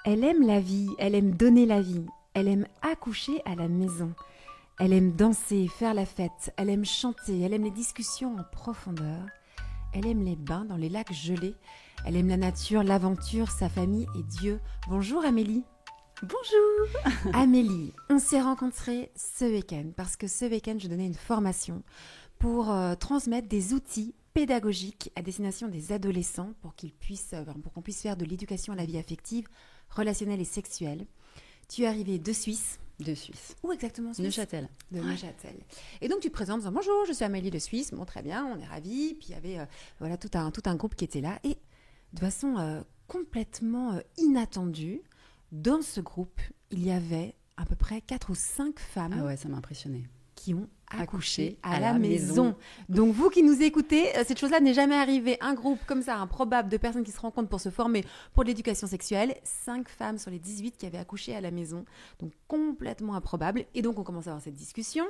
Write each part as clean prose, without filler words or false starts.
Elle aime la vie, elle aime donner la vie, elle aime accoucher à la maison. Elle aime danser, faire la fête, elle aime chanter, elle aime les discussions en profondeur. Elle aime les bains dans les lacs gelés. Elle aime la nature, l'aventure, sa famille et Dieu. Bonjour Amélie. Bonjour. Amélie, on s'est rencontrés ce week-end parce que ce week-end, je donnais une formation pour transmettre des outils pédagogiques à destination des adolescents pour qu'on puisse faire de l'éducation à la vie affective, relationnelle et sexuelle. Tu es arrivée de Suisse. De Suisse. Où exactement Suisse? Neuchâtel. De Neuchâtel. Et donc tu te présentes en disant bonjour, je suis Amélie de Suisse. Bon, très bien, on est ravis. Puis il y avait voilà, tout un groupe qui était là. Et de façon complètement inattendue, dans ce groupe, il y avait à peu près 4 ou 5 femmes. Ah ouais, ça m'a impressionnée. Qui ont accouché à à la la maison. maison. Donc vous qui nous écoutez, cette chose-là n'est jamais arrivée. Un groupe comme ça, improbable, de personnes qui se rencontrent pour se former pour l'éducation sexuelle. 5 femmes sur les 18 qui avaient accouché à la maison. Donc complètement improbable. Et donc on commence à avoir cette discussion.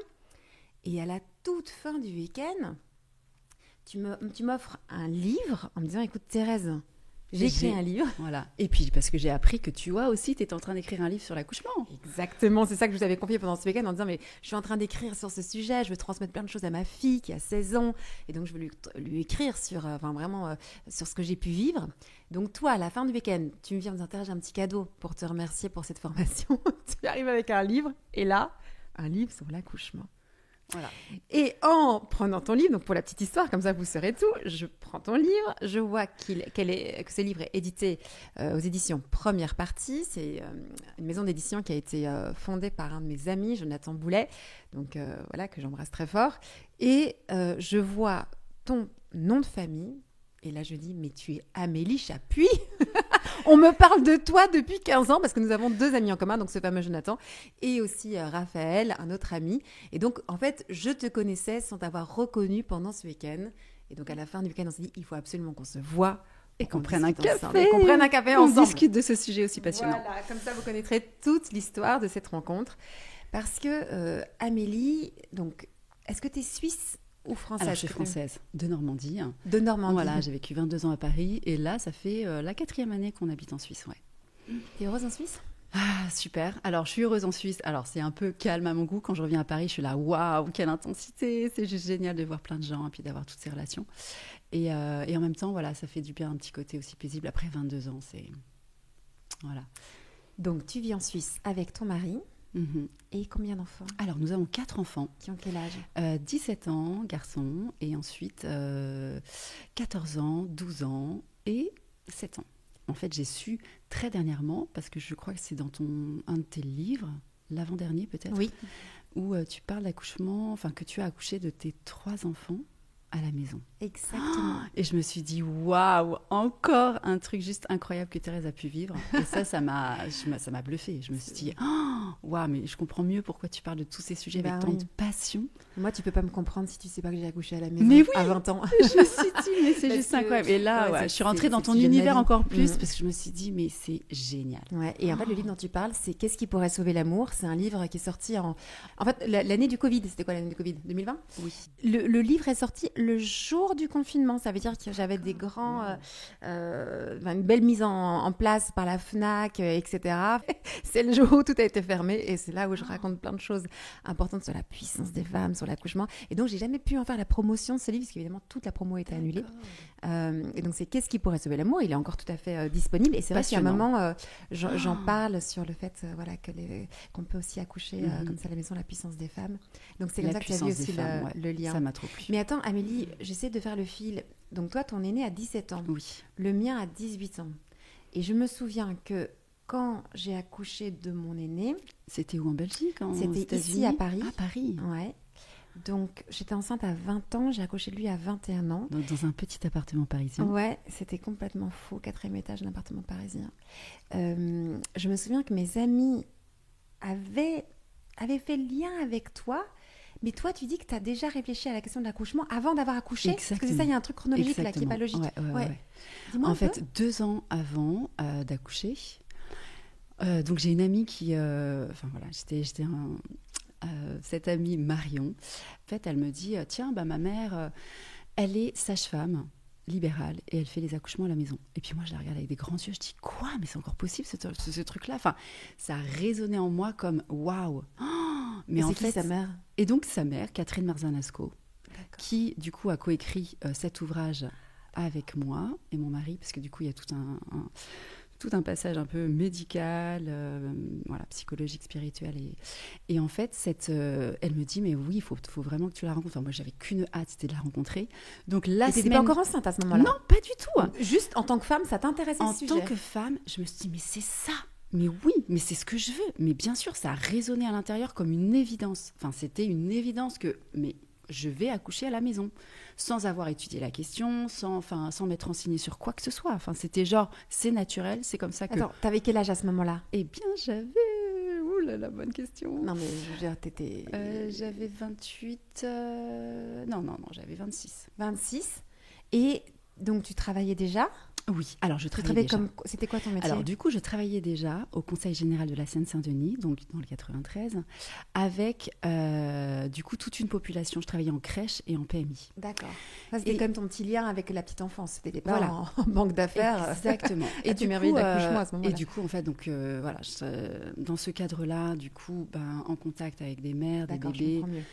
Et à la toute fin du week-end, tu m'offres un livre en me disant, écoute Thérèse, j'ai écrit un livre. Voilà. Et puis parce que j'ai appris que tu aussi, tu étais en train d'écrire un livre sur l'accouchement. Exactement, c'est ça que je vous avais confié pendant ce week-end en disant, mais je suis en train d'écrire sur ce sujet, je veux transmettre plein de choses à ma fille qui a 16 ans, et donc je veux lui écrire sur, sur ce que j'ai pu vivre. Donc toi, à la fin du week-end, tu me viens me dire, Thérèse, j'ai un petit cadeau pour te remercier pour cette formation. Tu arrives avec un livre, et là, un livre sur l'accouchement. Voilà. Et en prenant ton livre, donc pour la petite histoire, comme ça vous saurez tout, je prends ton livre, je vois que ce livre est édité aux éditions Première Partie. C'est une maison d'édition qui a été fondée par un de mes amis, Jonathan Boulet, donc voilà, que j'embrasse très fort. Et je vois ton nom de famille, et là je dis, mais tu es Amélie Chapuis. On me parle de toi depuis 15 ans parce que nous avons 2 amis en commun, donc ce fameux Jonathan et aussi Raphaël, un autre ami. Et donc, en fait, je te connaissais sans t'avoir reconnu pendant ce week-end. Et donc, à la fin du week-end, on s'est dit, il faut absolument qu'on se voit Et qu'on prenne un café. Et qu'on prenne un café On ensemble. discute de ce sujet aussi passionnant. Voilà, comme ça, vous connaîtrez toute l'histoire de cette rencontre. Parce que, Amélie, donc, est-ce que tu es suisse ou française? Alors, je suis française, de Normandie. De Normandie. Voilà, j'ai vécu 22 ans à Paris. Et là, ça fait la 4e année qu'on habite en Suisse, ouais. T'es heureuse en Suisse? Ah, super. Alors, je suis heureuse en Suisse. Alors, c'est un peu calme à mon goût. Quand je reviens à Paris, je suis là, waouh, quelle intensité. C'est juste génial de voir plein de gens et puis d'avoir toutes ces relations. Et en même temps, voilà, ça fait du bien, un petit côté aussi paisible. Après 22 ans, c'est... Voilà. Donc, tu vis en Suisse avec ton mari. Mm-hmm. Et combien d'enfants? Alors, nous avons 4 enfants. Qui ont quel âge? 17 ans, garçon, et ensuite 14 ans, 12 ans et 7 ans. En fait, j'ai su très dernièrement, parce que je crois que c'est dans un de tes livres, l'avant-dernier peut-être, Oui. où tu parles d'accouchement, enfin que tu as accouché de tes 3 enfants à la maison. Exactement. Et je me suis dit, waouh, encore un truc juste incroyable que Thérèse a pu vivre. Et ça m'a bluffée. Je me suis dit, waouh, mais je comprends mieux pourquoi tu parles de tous ces sujets avec tant de passion. Moi, tu peux pas me comprendre si tu sais pas que j'ai accouché à la maison mais oui, à 20 ans. Je me suis dit, mais c'est juste incroyable. Et là, je suis rentrée dans ton univers encore plus parce que je me suis dit, mais c'est génial. Ouais, et en fait, le livre dont tu parles, c'est Qu'est-ce qui pourrait sauver l'amour? C'est un livre qui est sorti en fait, l'année du Covid. C'était quoi l'année du Covid? 2020? Oui. Le livre est sorti le jour du confinement. Ça veut dire que j'avais des grands, une belle mise en place par la FNAC, etc. C'est le jour où tout a été fermé et c'est là où je raconte plein de choses importantes sur la puissance des femmes, sur l'accouchement. Et donc, j'ai jamais pu en faire la promotion de ce livre parce qu'évidemment, toute la promo a été annulée. Et donc, c'est Qu'est-ce qui pourrait sauver l'amour? Il est encore tout à fait disponible. Et c'est vrai qu'à un moment, j'en parle sur le fait voilà, qu'on peut aussi accoucher comme ça à la maison, la puissance des femmes. Donc, c'est comme ça que tu as vu aussi le lien. Ça m'a trop plu. Mais attends, Amélie, j'essaie de faire le fil. Donc, toi, ton aîné a 17 ans. Oui. Le mien a 18 ans. Et je me souviens que quand j'ai accouché de mon aîné... C'était où en Belgique? C'était ici à Paris. À Paris. Ouais. Donc, j'étais enceinte à 20 ans, j'ai accouché de lui à 21 ans. Donc, dans un petit appartement parisien. Ouais, c'était complètement faux, 4e étage d'un appartement parisien. Je me souviens que mes amis avaient fait le lien avec toi, mais toi, tu dis que tu as déjà réfléchi à la question de l'accouchement avant d'avoir accouché. Exactement. Parce que c'est ça, il y a un truc chronologique là qui n'est pas logique. Ouais. Dis-moi en fait, 2 ans avant d'accoucher, donc j'ai une amie qui... cette amie Marion, en fait, elle me dit, tiens, ma mère, elle est sage-femme. libérale et elle fait les accouchements à la maison. Et puis moi, je la regarde avec des grands yeux, je dis quoi? Mais c'est encore possible ce truc-là. Enfin, ça a résonné en moi comme waouh. Mais et en c'est qui fait, sa mère? et donc sa mère, Catherine Marzanasco, qui du coup a coécrit cet ouvrage avec moi et mon mari, parce que du coup il y a tout un passage un peu médical, voilà, psychologique, spirituel. Et en fait, elle me dit, mais oui, il faut vraiment que tu la rencontres. Enfin, moi, j'avais qu'une hâte, c'était de la rencontrer. Donc Et t'étais pas encore enceinte à ce moment-là? Non, pas du tout. Donc, juste en tant que femme, ça t'intéressait ce sujet? En tant que femme, je me suis dit, mais c'est ça. Mais oui, mais c'est ce que je veux. Mais bien sûr, ça a résonné à l'intérieur comme une évidence. Enfin, c'était une évidence mais je vais accoucher à la maison, sans avoir étudié la question, sans m'être renseignée sur quoi que ce soit. Enfin, c'était genre, c'est naturel, c'est comme ça que... Attends, t'avais quel âge à ce moment-là? Eh bien, j'avais... Ouh là là, bonne question. Non, mais je veux dire, t'étais... J'avais 28... Non, j'avais 26. 26. Et donc, tu travaillais déjà? Oui, alors je travaillais déjà. C'était quoi ton métier? Alors du coup, je travaillais déjà au Conseil général de la Seine-Saint-Denis, donc dans le 93, avec du coup toute une population. Je travaillais en crèche et en PMI. D'accord. Ça, c'était quand même ton petit lien avec la petite enfance. C'était pas en banque d'affaires. Exactement. Et tu merveilles d'accouchement à ce moment-là. Et du coup, en fait, donc voilà, dans ce cadre-là, du coup, en contact avec des mères, des bébés. Je comprends mieux.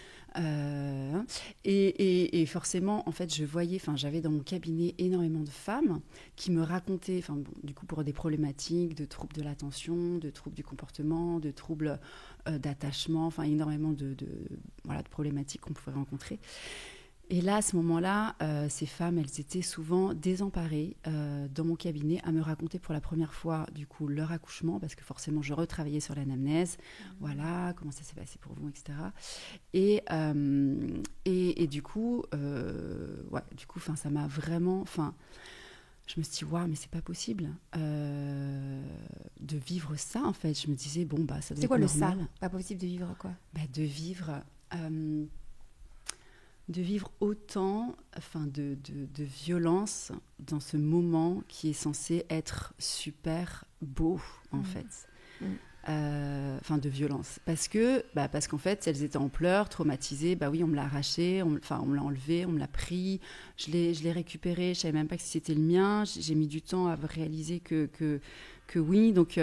Et forcément, en fait, j'avais dans mon cabinet énormément de femmes qui me racontaient, du coup, pour des problématiques de troubles de l'attention, de troubles du comportement, de troubles d'attachement, énormément de problématiques qu'on pouvait rencontrer. Et là, à ce moment-là, ces femmes, elles étaient souvent désemparées dans mon cabinet à me raconter pour la première fois, du coup, leur accouchement, parce que forcément, je retravaillais sur l'anamnèse. Voilà, comment ça s'est passé pour vous, etc. Et du coup, ça m'a vraiment... je me suis dit, waouh, mais c'est pas possible de vivre ça, en fait. Je me disais, ça doit être normal. C'est quoi le ça? Pas possible de vivre quoi? De vivre autant de violence dans ce moment qui est censé être super beau, en fait. De violence. Parce qu'en fait, elles étaient en pleurs, traumatisées. Oui, on me l'a arraché, on me l'a enlevé, on me l'a pris. Je l'ai récupéré, je ne savais même pas que c'était le mien. J'ai mis du temps à réaliser que oui. Donc,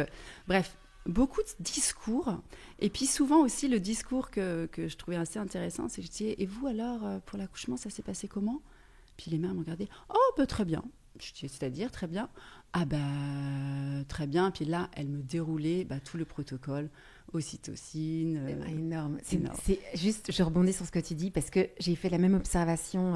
bref, beaucoup de discours. Et puis souvent aussi, le discours que je trouvais assez intéressant, c'est que je disais, et vous alors, pour l'accouchement, ça s'est passé comment? Puis les mères me regardaient, oh, très bien. Je disais, c'est-à-dire, très bien. Ah très bien. Puis là, elle me déroulait tout le protocole, ocytocine. Énorme. C'est juste, je rebondis sur ce que tu dis, parce que j'ai fait la même observation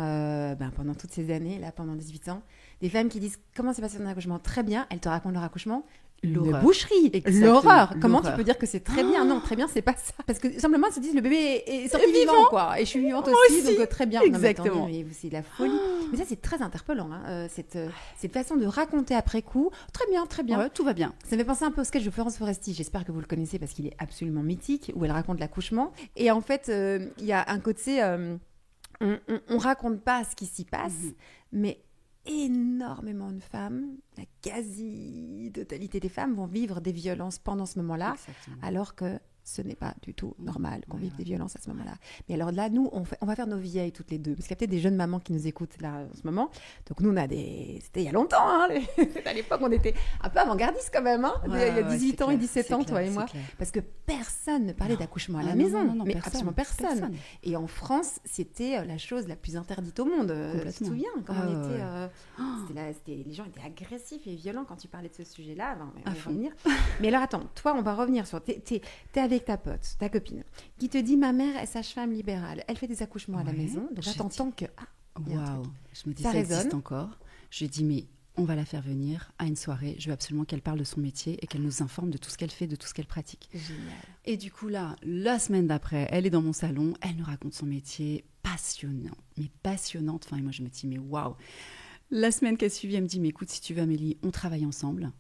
pendant toutes ces années, là, pendant 18 ans. Des femmes qui disent, comment s'est passé ton accouchement? Très bien. Elles te racontent leur accouchement. Une boucherie, l'horreur. Comment tu peux dire que c'est très bien? Non, très bien, c'est pas ça. Parce que simplement, elles se disent, le bébé est sorti vivant, quoi. Et je suis vivante aussi, donc très bien. Exactement. Non, mais c'est de la folie. Mais ça, c'est très interpellant, cette façon de raconter après coup. Très bien, très bien. Ouais, tout va bien. Ça me fait penser un peu au sketch de Florence Foresti. J'espère que vous le connaissez parce qu'il est absolument mythique, où elle raconte l'accouchement. Et en fait, il y a un côté, on raconte pas ce qui s'y passe, mais énormément de femmes, la quasi-totalité des femmes vont vivre des violences pendant ce moment-là. Exactement. Alors que ce n'est pas du tout normal qu'on vive des violences à ce moment-là. Mais alors là, nous, on va faire nos vieilles toutes les deux, parce qu'il y a peut-être des jeunes mamans qui nous écoutent là en ce moment. Donc nous, c'était il y a longtemps, à l'époque, on était un peu avant-gardistes quand même, il y a 18 ans et 17 ans, toi et moi, parce que personne ne parlait d'accouchement à la maison, mais absolument personne. Et en France, c'était la chose la plus interdite au monde. Tu te souviens comment les gens étaient agressifs et violents quand tu parlais de ce sujet-là. On va y revenir. Mais alors attends, toi, on va revenir sur... T'es avec ta pote, ta copine, qui te dit, ma mère est sage-femme libérale, elle fait des accouchements à la maison, donc là t'entends que waouh, je me dis ça existe encore. Je dis, mais on va la faire venir à une soirée, je veux absolument qu'elle parle de son métier et qu'elle nous informe de tout ce qu'elle fait, de tout ce qu'elle pratique. Génial. Et du coup là, la semaine d'après, elle est dans mon salon, elle nous raconte son métier, passionnante, moi je me dis, mais waouh. La semaine qui a suivi, elle me dit, mais écoute, si tu veux Amélie, on travaille ensemble.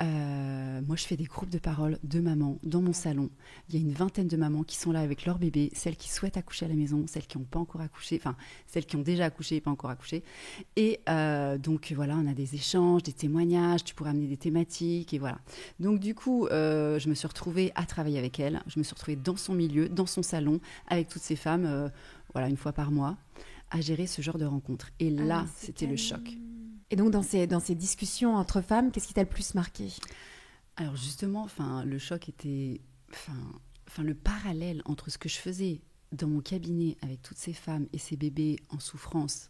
Moi, je fais des groupes de parole de mamans dans mon salon. Il y a une vingtaine de mamans qui sont là avec leur bébé, celles qui souhaitent accoucher à la maison, celles qui n'ont pas encore accouché, celles qui ont déjà accouché et pas encore accouché. Et donc, voilà, on a des échanges, des témoignages, tu pourrais amener des thématiques, et voilà. Donc, du coup, je me suis retrouvée à travailler avec elle. Je me suis retrouvée dans son milieu, dans son salon, avec toutes ces femmes, une fois par mois. à gérer ce genre de rencontres. Et là, c'était le choc. Et donc, dans ces discussions entre femmes, qu'est-ce qui t'a le plus marqué ? Alors justement, le choc était... le parallèle entre ce que je faisais dans mon cabinet avec toutes ces femmes et ces bébés en souffrance,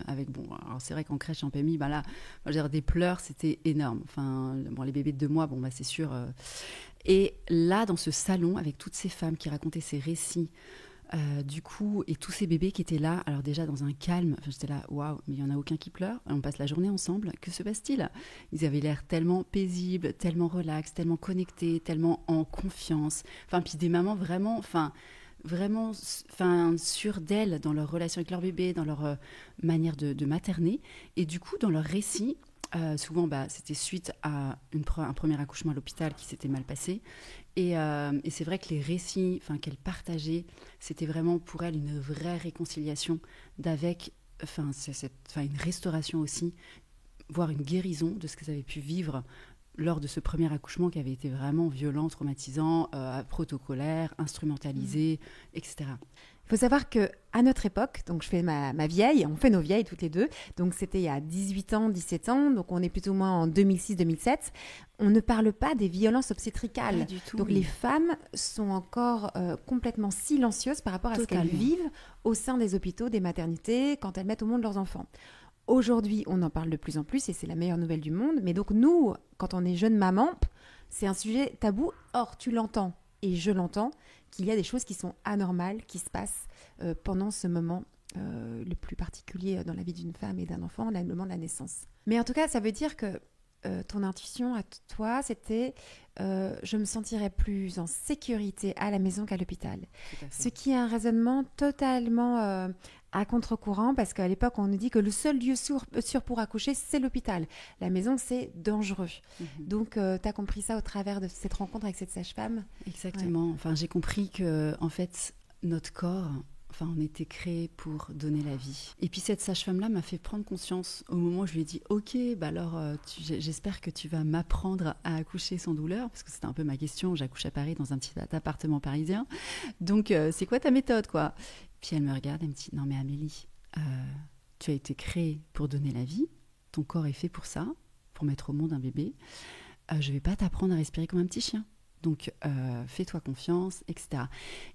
alors c'est vrai qu'en crèche, en PMI, là, des pleurs, c'était énorme. Les bébés de 2 mois, c'est sûr. Et là, dans ce salon, avec toutes ces femmes qui racontaient ces récits, du coup, et tous ces bébés qui étaient là, alors déjà dans un calme, j'étais là, waouh, mais il n'y en a aucun qui pleure, on passe la journée ensemble, que se passe-t-il ? Ils avaient l'air tellement paisibles, tellement relax, tellement connectés, tellement en confiance, puis des mamans vraiment sûres d'elles dans leur relation avec leur bébé, dans leur manière de materner, et du coup, dans leur récit, souvent, c'était suite à un premier accouchement à l'hôpital qui s'était mal passé. Et c'est vrai que les récits qu'elles partageaient, c'était vraiment pour elles une vraie réconciliation une restauration aussi, voire une guérison de ce qu'elles avaient pu vivre lors de ce premier accouchement qui avait été vraiment violent, traumatisant, protocolaire, instrumentalisé, etc. Il faut savoir qu'à notre époque, donc je fais ma vieille, on fait nos vieilles toutes les deux, donc c'était il y a 18 ans, 17 ans, donc on est plus ou moins en 2006-2007, on ne parle pas des violences obstétricales. Pas du tout. Donc les femmes sont encore complètement silencieuses par rapport à Totalement. ce qu'elles vivent au sein des hôpitaux, des maternités, quand elles mettent au monde leurs enfants. Aujourd'hui, on en parle de plus en plus et c'est la meilleure nouvelle du monde, mais donc nous, quand on est jeune maman, c'est un sujet tabou. Or, tu l'entends et je l'entends, qu'il y a des choses qui sont anormales, qui se passent pendant ce moment le plus particulier dans la vie d'une femme et d'un enfant, le moment de la naissance. Mais en tout cas, ça veut dire que ton intuition à toi, c'était je me sentirais plus en sécurité à la maison qu'à l'hôpital. Ce qui est un raisonnement totalement à contre-courant, parce qu'à l'époque, on nous dit que le seul lieu sûr pour accoucher, c'est l'hôpital. La maison, c'est dangereux. Donc, tu as compris ça au travers de cette rencontre avec cette sage-femme ? Exactement. Ouais. J'ai compris que, en fait, notre corps... on était créé pour donner la vie. Et puis cette sage-femme-là m'a fait prendre conscience au moment où je lui ai dit « Ok, j'espère que tu vas m'apprendre à accoucher sans douleur », parce que c'était un peu ma question. J'accouche à Paris dans un petit appartement parisien. Donc, c'est quoi ta méthode, quoi ? Puis elle me regarde et me dit « Non mais Amélie, tu as été créée pour donner la vie. Ton corps est fait pour ça, pour mettre au monde un bébé. Je ne vais pas t'apprendre à respirer comme un petit chien. Donc, fais-toi confiance, etc. »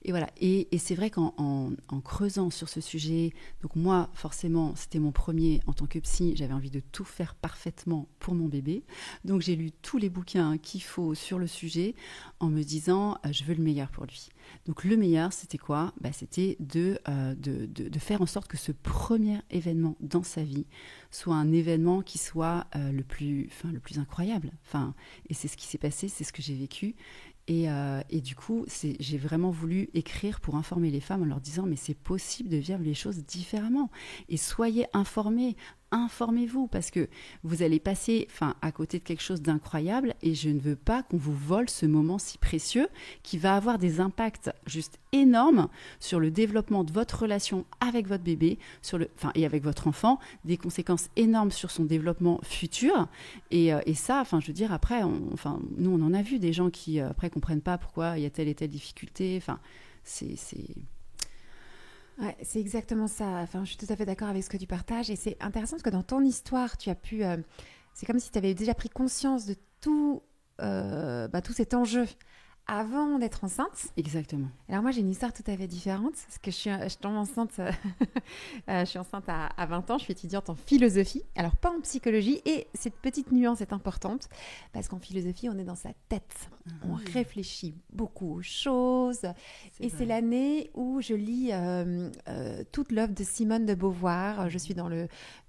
Et voilà. Et c'est vrai qu'en creusant sur ce sujet, donc moi, forcément, c'était mon premier en tant que psy, j'avais envie de tout faire parfaitement pour mon bébé. Donc, j'ai lu tous les bouquins qu'il faut sur le sujet en me disant, je veux le meilleur pour lui. Donc, le meilleur, c'était quoi ? C'était de faire en sorte que ce premier événement dans sa vie soit un événement qui soit le plus incroyable. Et c'est ce qui s'est passé, c'est ce que j'ai vécu. Et du coup, j'ai vraiment voulu écrire pour informer les femmes en leur disant « Mais c'est possible de vivre les choses différemment. Et soyez informés, informez-vous parce que vous allez passer à côté de quelque chose d'incroyable et je ne veux pas qu'on vous vole ce moment si précieux qui va avoir des impacts juste énormes sur le développement de votre relation avec votre bébé et avec votre enfant, des conséquences énormes sur son développement futur. Et ça, je veux dire, après, nous, on en a vu des gens qui, après, comprennent pas pourquoi il y a telle et telle difficulté. C'est... Ouais, c'est exactement ça. Je suis tout à fait d'accord avec ce que tu partages. Et c'est intéressant parce que dans ton histoire, tu as pu... c'est comme si tu avais déjà pris conscience de tout cet enjeu avant d'être enceinte. Exactement. Alors moi, j'ai une histoire tout à fait différente parce que je tombe enceinte, je suis enceinte à 20 ans, je suis étudiante en philosophie, alors pas en psychologie, et cette petite nuance est importante parce qu'en philosophie, on est dans sa tête, on réfléchit beaucoup aux choses, c'est l'année où je lis toute l'œuvre de Simone de Beauvoir. Je suis dans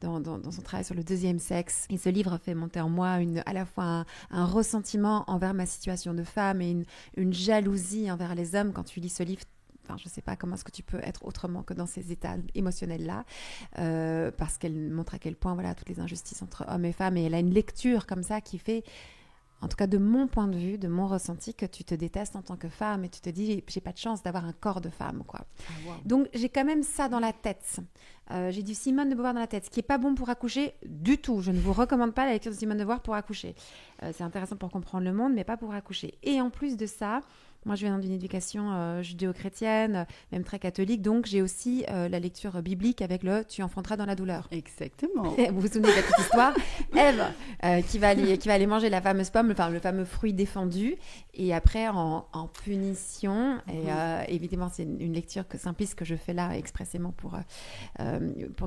son travail sur le deuxième sexe, et ce livre fait monter en moi à la fois un ressentiment envers ma situation de femme et une jalousie envers les hommes. Quand tu lis ce livre, je ne sais pas comment est-ce que tu peux être autrement que dans ces états émotionnels-là, parce qu'elle montre à quel point toutes les injustices entre hommes et femmes, et elle a une lecture comme ça qui fait, en tout cas de mon point de vue, de mon ressenti, que tu te détestes en tant que femme et tu te dis j'ai pas de chance d'avoir un corps de femme, quoi. Wow. Donc j'ai quand même ça dans la tête. J'ai du Simone de Beauvoir dans la tête, ce qui est pas bon pour accoucher du tout. Je ne vous recommande pas la lecture de Simone de Beauvoir pour accoucher. C'est intéressant pour comprendre le monde, mais pas pour accoucher. Et en plus de ça, Moi, je viens d'une éducation judéo-chrétienne, même très catholique, donc j'ai aussi la lecture biblique avec le « tu enfanteras dans la douleur ». Exactement. Vous vous souvenez de la petite histoire? Ève, qui va aller manger la fameuse pomme, enfin, le fameux fruit défendu, et après, en punition, et évidemment, c'est une lecture simpliste que je fais là expressément pour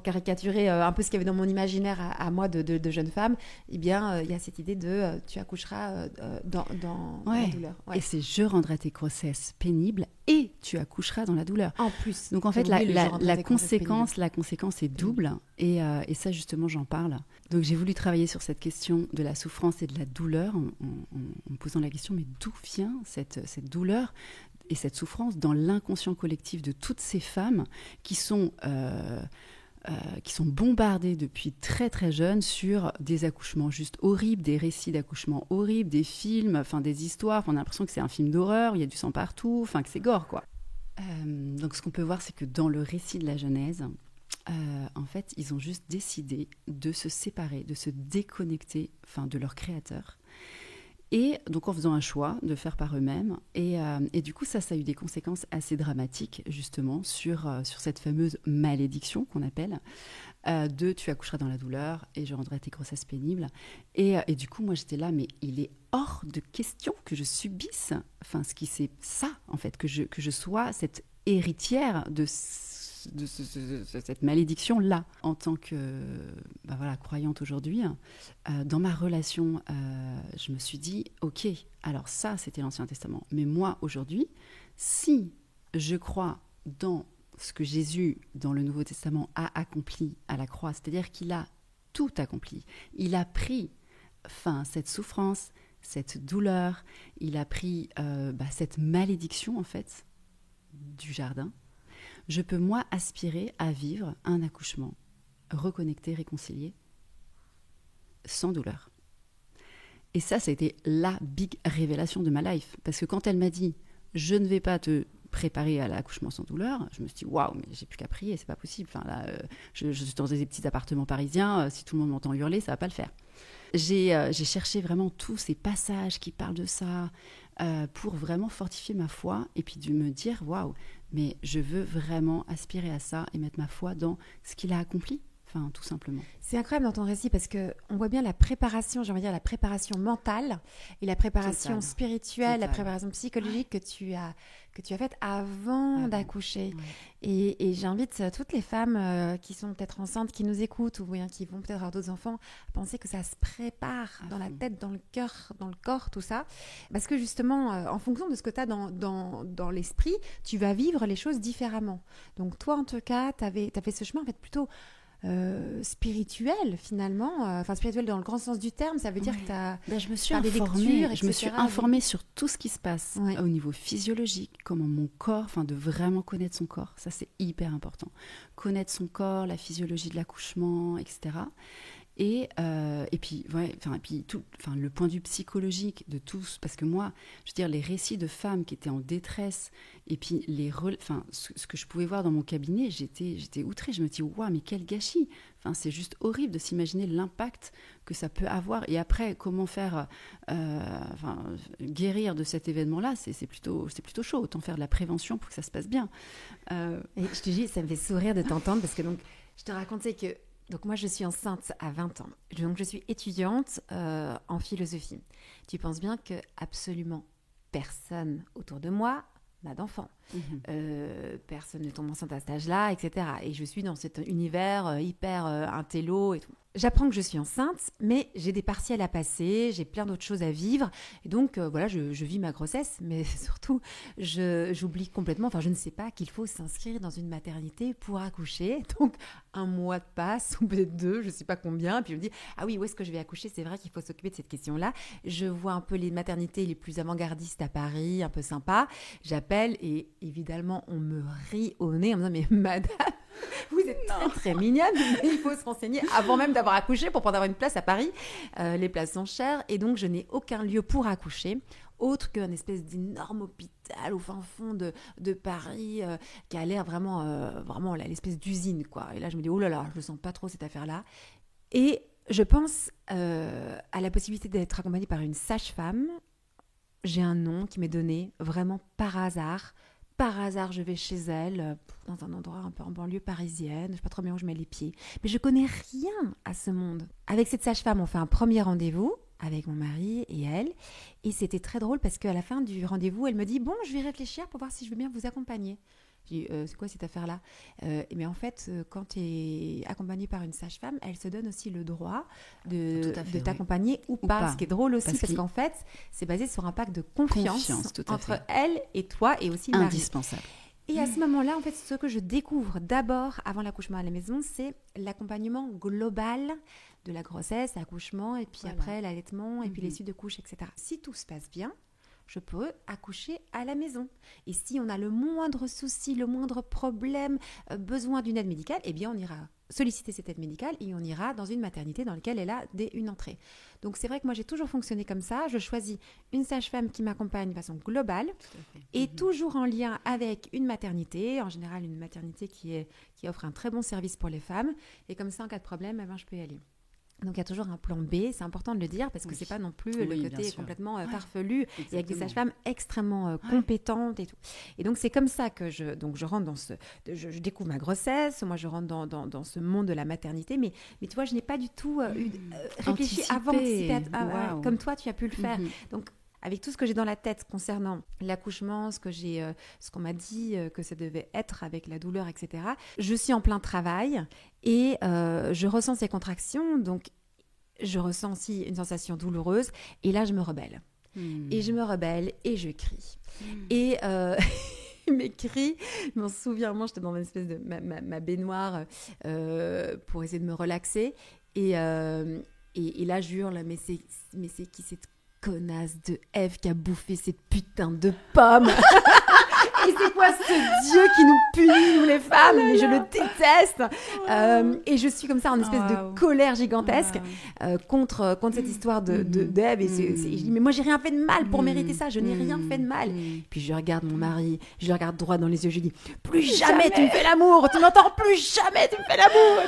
caricaturer un peu ce qu'il y avait dans mon imaginaire à moi de jeune femme, eh bien, il y a cette idée de tu accoucheras dans la douleur. Ouais. Et c'est « je rendrai tes grossesses pénibles et tu accoucheras dans la douleur ». En plus. Donc en fait, la conséquence est double et ça justement j'en parle. Donc j'ai voulu travailler sur cette question de la souffrance et de la douleur en me posant la question mais d'où vient cette douleur et cette souffrance dans l'inconscient collectif de toutes ces femmes qui sont bombardées depuis très très jeunes sur des accouchements juste horribles, des récits d'accouchements horribles, des films, enfin des histoires, on a l'impression que c'est un film d'horreur, il y a du sang partout, enfin que c'est gore quoi. Donc ce qu'on peut voir c'est que dans le récit de la Genèse, en fait ils ont juste décidé de se séparer, de se déconnecter de leur créateur. Et donc en faisant un choix de faire par eux-mêmes. Et du coup, ça a eu des conséquences assez dramatiques, justement, sur cette fameuse malédiction qu'on appelle, de « tu accoucheras dans la douleur et je rendrai tes grossesses pénibles ». Et du coup, moi, j'étais là, mais il est hors de question que je subisse, en fait, que je sois cette héritière de cette malédiction-là. En tant que croyante aujourd'hui, dans ma relation, je me suis dit, ok, alors ça, c'était l'Ancien Testament. Mais moi, aujourd'hui, si je crois dans ce que Jésus, dans le Nouveau Testament, a accompli à la croix, c'est-à-dire qu'il a tout accompli, il a pris cette souffrance, cette douleur, il a pris cette malédiction, en fait, du jardin. Je peux, moi, aspirer à vivre un accouchement reconnecté, réconcilié, sans douleur. Et ça a été la big révélation de ma life. Parce que quand elle m'a dit « je ne vais pas te préparer à l'accouchement sans douleur », je me suis dit « waouh, mais j'ai plus qu'à prier, c'est pas possible. Enfin, là, je suis dans des petits appartements parisiens, si tout le monde m'entend hurler, ça va pas le faire. » J'ai cherché vraiment tous ces passages qui parlent de ça pour vraiment fortifier ma foi et puis de me dire « waouh, mais je veux vraiment aspirer à ça et mettre ma foi dans ce qu'il a accompli. » Enfin, tout simplement. C'est incroyable dans ton récit parce qu'on voit bien la préparation, j'ai envie de dire la préparation mentale et la préparation spirituelle, la préparation psychologique que tu as faite avant d'accoucher. Ouais. Et j'invite toutes les femmes qui sont peut-être enceintes, qui nous écoutent ou bien qui vont peut-être avoir d'autres enfants, à penser que ça se prépare dans la tête, dans le cœur, dans le corps, tout ça. Parce que justement, en fonction de ce que tu as dans l'esprit, tu vas vivre les choses différemment. Donc toi, en tout cas, tu as fait ce chemin en fait plutôt spirituel finalement, spirituel dans le grand sens du terme, ça veut dire que tu as je me suis informée sur tout ce qui se passe au niveau physiologique, comment mon corps, de vraiment connaître son corps, ça c'est hyper important, connaître son corps, la physiologie de l'accouchement, etc. Et puis le point de vue psychologique de tous, parce que moi, je veux dire, les récits de femmes qui étaient en détresse, et puis ce que je pouvais voir dans mon cabinet, j'étais outrée. Je me dis, waouh, mais quel gâchis! C'est juste horrible de s'imaginer l'impact que ça peut avoir. Et après, comment faire guérir de cet événement-là, c'est plutôt chaud. Autant faire de la prévention pour que ça se passe bien. Et je te dis, ça me fait sourire de t'entendre, parce que donc, je te racontais que donc moi, je suis enceinte à 20 ans. Donc, je suis étudiante en philosophie. Tu penses bien que absolument personne autour de moi n'a d'enfant. Personne ne tombe enceinte à cet âge-là, etc. Et je suis dans cet univers hyper intello et tout. J'apprends que je suis enceinte, mais j'ai des partiels à passer, j'ai plein d'autres choses à vivre. Et donc, je vis ma grossesse, mais surtout, j'oublie complètement, je ne sais pas qu'il faut s'inscrire dans une maternité pour accoucher. Donc, un mois passe, ou peut-être 2, je ne sais pas combien. Puis je me dis, ah oui, où est-ce que je vais accoucher? C'est vrai qu'il faut s'occuper de cette question-là. Je vois un peu les maternités les plus avant-gardistes à Paris, un peu sympa. J'appelle et évidemment, on me rit au nez en me disant, mais madame, vous êtes très, très mignonne, mais il faut se renseigner avant même d'avoir accouché pour pouvoir avoir une place à Paris. Les places sont chères et donc je n'ai aucun lieu pour accoucher autre qu'un espèce d'énorme hôpital au fin fond de Paris qui a l'air vraiment l'espèce d'usine, quoi. Et là, je me dis, oh là là, je ne sens pas trop cette affaire-là. Et je pense à la possibilité d'être accompagnée par une sage-femme j'ai un nom qui m'est donné vraiment par hasard. Par hasard, je vais chez elle, dans un endroit un peu en banlieue parisienne. Je ne sais pas trop bien où je mets les pieds. Mais je ne connais rien à ce monde. Avec cette sage-femme, on fait un premier rendez-vous avec mon mari et elle. Et c'était très drôle parce qu'à la fin du rendez-vous, elle me dit « Bon, je vais réfléchir pour voir si je veux bien vous accompagner. » Je dis « C'est quoi cette affaire-là ?» Mais en fait, quand tu es accompagnée par une sage-femme, elle se donne aussi le droit de t'accompagner ou pas. Ce qui est drôle aussi parce qu'en fait, c'est basé sur un pacte de confiance entre elle et toi et aussi le mari. Indispensable. Et à ce moment-là, en fait, ce que je découvre d'abord, avant l'accouchement à la maison, c'est l'accompagnement global de la grossesse, l'accouchement, et puis après l'allaitement, et puis les suites de couches, etc. Si tout se passe bien, je peux accoucher à la maison. Et si on a le moindre souci, le moindre problème, besoin d'une aide médicale, eh bien, on ira solliciter cette aide médicale et on ira dans une maternité dans laquelle elle a une entrée. Donc, c'est vrai que moi, j'ai toujours fonctionné comme ça. Je choisis une sage-femme qui m'accompagne de façon globale et toujours en lien avec une maternité, en général une maternité qui offre un très bon service pour les femmes. Et comme ça, en cas de problème, eh ben, je peux y aller. Donc, il y a toujours un plan B, c'est important de le dire parce que c'est pas non plus le côté complètement farfelu. Exactement. Et avec des sages-femmes extrêmement compétentes et tout. Et donc, c'est comme ça que je rentre dans je découvre ma grossesse, moi je rentre dans ce monde de la maternité, mais tu vois, je n'ai pas du tout réfléchi avant, comme toi tu as pu le faire. Donc, avec tout ce que j'ai dans la tête concernant l'accouchement, ce qu'on m'a dit que ça devait être avec la douleur, etc. Je suis en plein travail et je ressens ces contractions, donc je ressens aussi une sensation douloureuse et là je me rebelle. Et je me rebelle et je crie. Et mes cris, je m'en souviens, moi j'étais dans une espèce de ma baignoire pour essayer de me relaxer et là je hurle, mais c'est qui cette connasse de Ève qui a bouffé cette putain de pomme. Et c'est quoi ce Dieu qui nous punit, nous les femmes? Mais je le déteste. Et je suis comme ça en espèce de colère gigantesque contre cette histoire d'Ève. Et je dis, mais moi, j'ai rien fait de mal pour mériter ça. Je n'ai rien fait de mal. Puis je regarde mon mari, je le regarde droit dans les yeux, je lui dis, plus jamais tu me fais l'amour. Tu m'entends? Plus jamais tu me fais l'amour.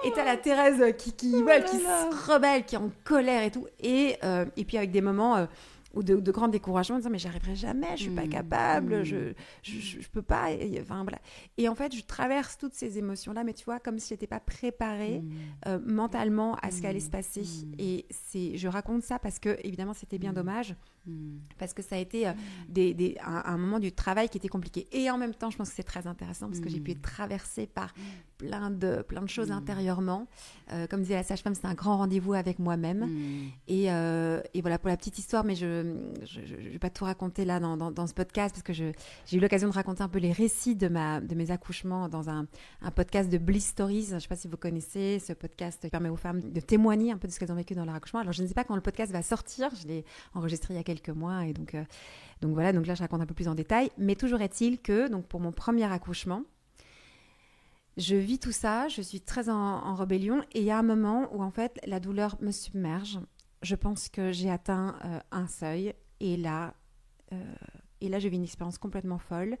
Et t'as la Thérèse qui se rebelle, qui est en colère et tout. Et puis avec des moments... ou de grands découragements, en disant mais j'y arriverai jamais, je suis pas capable, je peux pas, enfin voilà. Et en fait, je traverse toutes ces émotions-là, mais tu vois, comme si j'étais pas préparée mentalement à ce qui allait se passer. Et je raconte ça parce que évidemment c'était bien dommage, parce que ça a été un moment du travail qui était compliqué. Et en même temps, je pense que c'est très intéressant parce que j'ai pu être traversée par plein de choses intérieurement. Comme disait la sage-femme, c'était un grand rendez-vous avec moi-même. Et voilà pour la petite histoire, mais je vais pas tout raconter là dans ce podcast parce que j'ai eu l'occasion de raconter un peu les récits de mes accouchements dans un podcast de Bliss Stories. Je sais pas si vous connaissez ce podcast qui permet aux femmes de témoigner un peu de ce qu'elles ont vécu dans leur accouchement. Alors je ne sais pas quand le podcast va sortir, je l'ai enregistré il y a quelques mois et donc voilà, donc là je raconte un peu plus en détail, mais toujours est-il que donc pour mon premier accouchement, je vis tout ça, je suis très en rébellion et il y a un moment où en fait la douleur me submerge. Je pense que j'ai atteint un seuil et là je vis une expérience complètement folle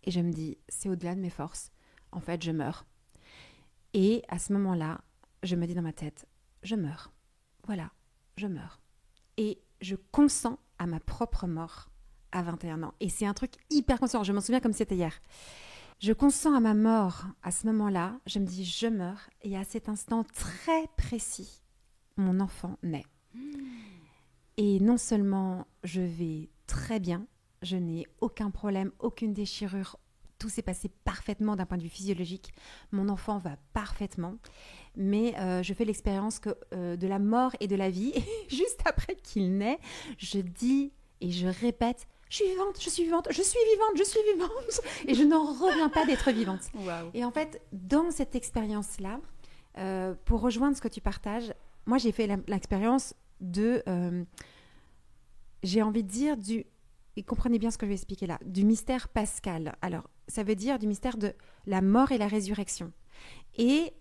et je me dis c'est au-delà de mes forces. En fait, je meurs. Et à ce moment-là, je me dis dans ma tête, je meurs. Voilà, je meurs. Et je consens à ma propre mort à 21 ans. Et c'est un truc hyper conscient, je m'en souviens comme c'était hier. Je consens à ma mort à ce moment-là, je me dis je meurs et à cet instant très précis, mon enfant naît. Et non seulement je vais très bien, je n'ai aucun problème, aucune déchirure, tout s'est passé parfaitement d'un point de vue physiologique, mon enfant va parfaitement, mais je fais l'expérience de la mort et de la vie. Et juste après qu'il naît, je dis et je répète, je suis vivante, je suis vivante, je suis vivante, je suis vivante. Et je n'en reviens pas d'être vivante. Wow. Et en fait, dans cette expérience-là, pour rejoindre ce que tu partages, moi j'ai fait l'expérience j'ai envie de dire et comprenez bien ce que je vais expliquer là, du mystère pascal. Alors, ça veut dire du mystère de la mort et la résurrection. Et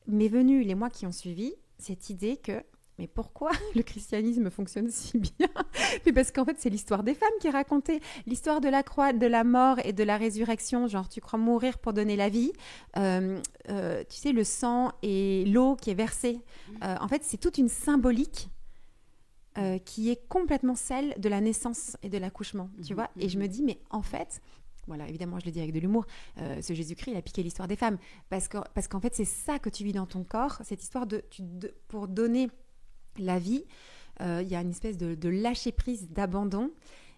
m'est venue, les mois qui ont suivi, cette idée que, mais pourquoi le christianisme fonctionne si bien? Mais parce qu'en fait, c'est l'histoire des femmes qui est racontée. L'histoire de la croix, de la mort et de la résurrection. Genre, tu crois mourir pour donner la vie. Tu sais, le sang et l'eau qui est versée. En fait, c'est toute une symbolique qui est complètement celle de la naissance et de l'accouchement, tu vois. Et je me dis, mais en fait, voilà, évidemment, je le dis avec de l'humour, ce Jésus-Christ, il a piqué l'histoire des femmes. Parce qu'en fait, c'est ça que tu vis dans ton corps, cette histoire pour donner la vie, il y a une espèce de lâcher-prise, d'abandon.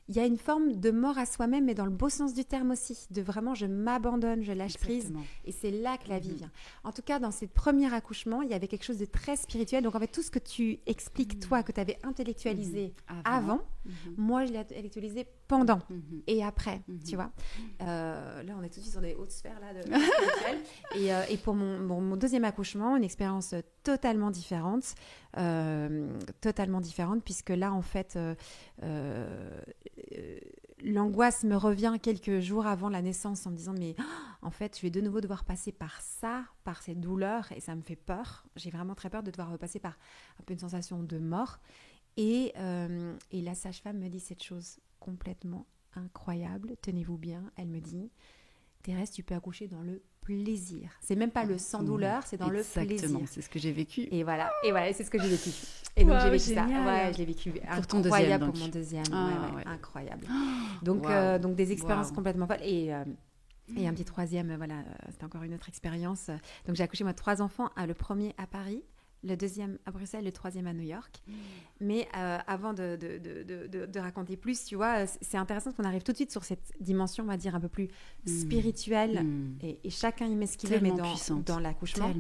Il y a une forme de mort à soi-même, mais dans le beau sens du terme aussi, de vraiment je m'abandonne, je lâche prise, et c'est là que la vie vient. En tout cas, dans ce premier accouchement, il y avait quelque chose de très spirituel. Donc en fait, tout ce que tu expliques, toi, que tu avais intellectualisé avant, moi, je l'ai intellectualisé pendant et après, tu vois. Là, on est tout de suite sur des hautes sphères là, de spirituel. Et pour mon deuxième accouchement, une expérience totalement différente, puisque là, en fait... l'angoisse me revient quelques jours avant la naissance en me disant mais en fait je vais de nouveau devoir passer par ça, par cette douleur, et ça me fait peur. J'ai vraiment très peur de devoir repasser par un peu une sensation de mort, et la sage-femme me dit cette chose complètement incroyable, tenez-vous bien, elle me dit Thérèse, tu peux accoucher dans le plaisir. C'est même pas le sans douleur, c'est dans le plaisir. Exactement, c'est ce que j'ai vécu. Et voilà, c'est ce que j'ai vécu. Et donc j'ai vécu génial. ça. Ouais, je l'ai vécu. Pour ton incroyable deuxième, pour mon deuxième. Ouais. Incroyable. Donc des expériences complètement folles. Et un petit troisième, c'était encore une autre expérience. Donc j'ai accouché moi 3 enfants, le premier à Paris, le deuxième à Bruxelles, le troisième à New York. Mais avant de raconter plus, tu vois, c'est intéressant qu'on arrive tout de suite sur cette dimension, on va dire, un peu plus spirituelle. Et chacun y met ce qu'il veut, mais dans l'accouchement,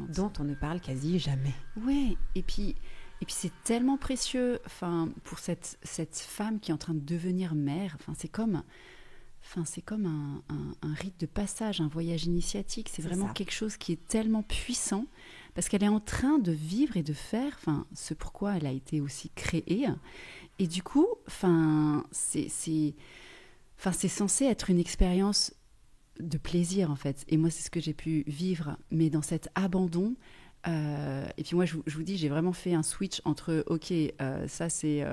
dont on ne parle quasi jamais. Oui, et puis c'est tellement précieux, pour cette femme qui est en train de devenir mère. C'est comme un rite de passage, un voyage initiatique. C'est vraiment quelque chose qui est tellement puissant, parce qu'elle est en train de vivre et de faire ce pourquoi elle a été aussi créée. Et du coup, c'est censé être une expérience de plaisir, en fait. Et moi, c'est ce que j'ai pu vivre, mais dans cet abandon. Et puis moi, je vous dis, j'ai vraiment fait un switch entre, ça c'est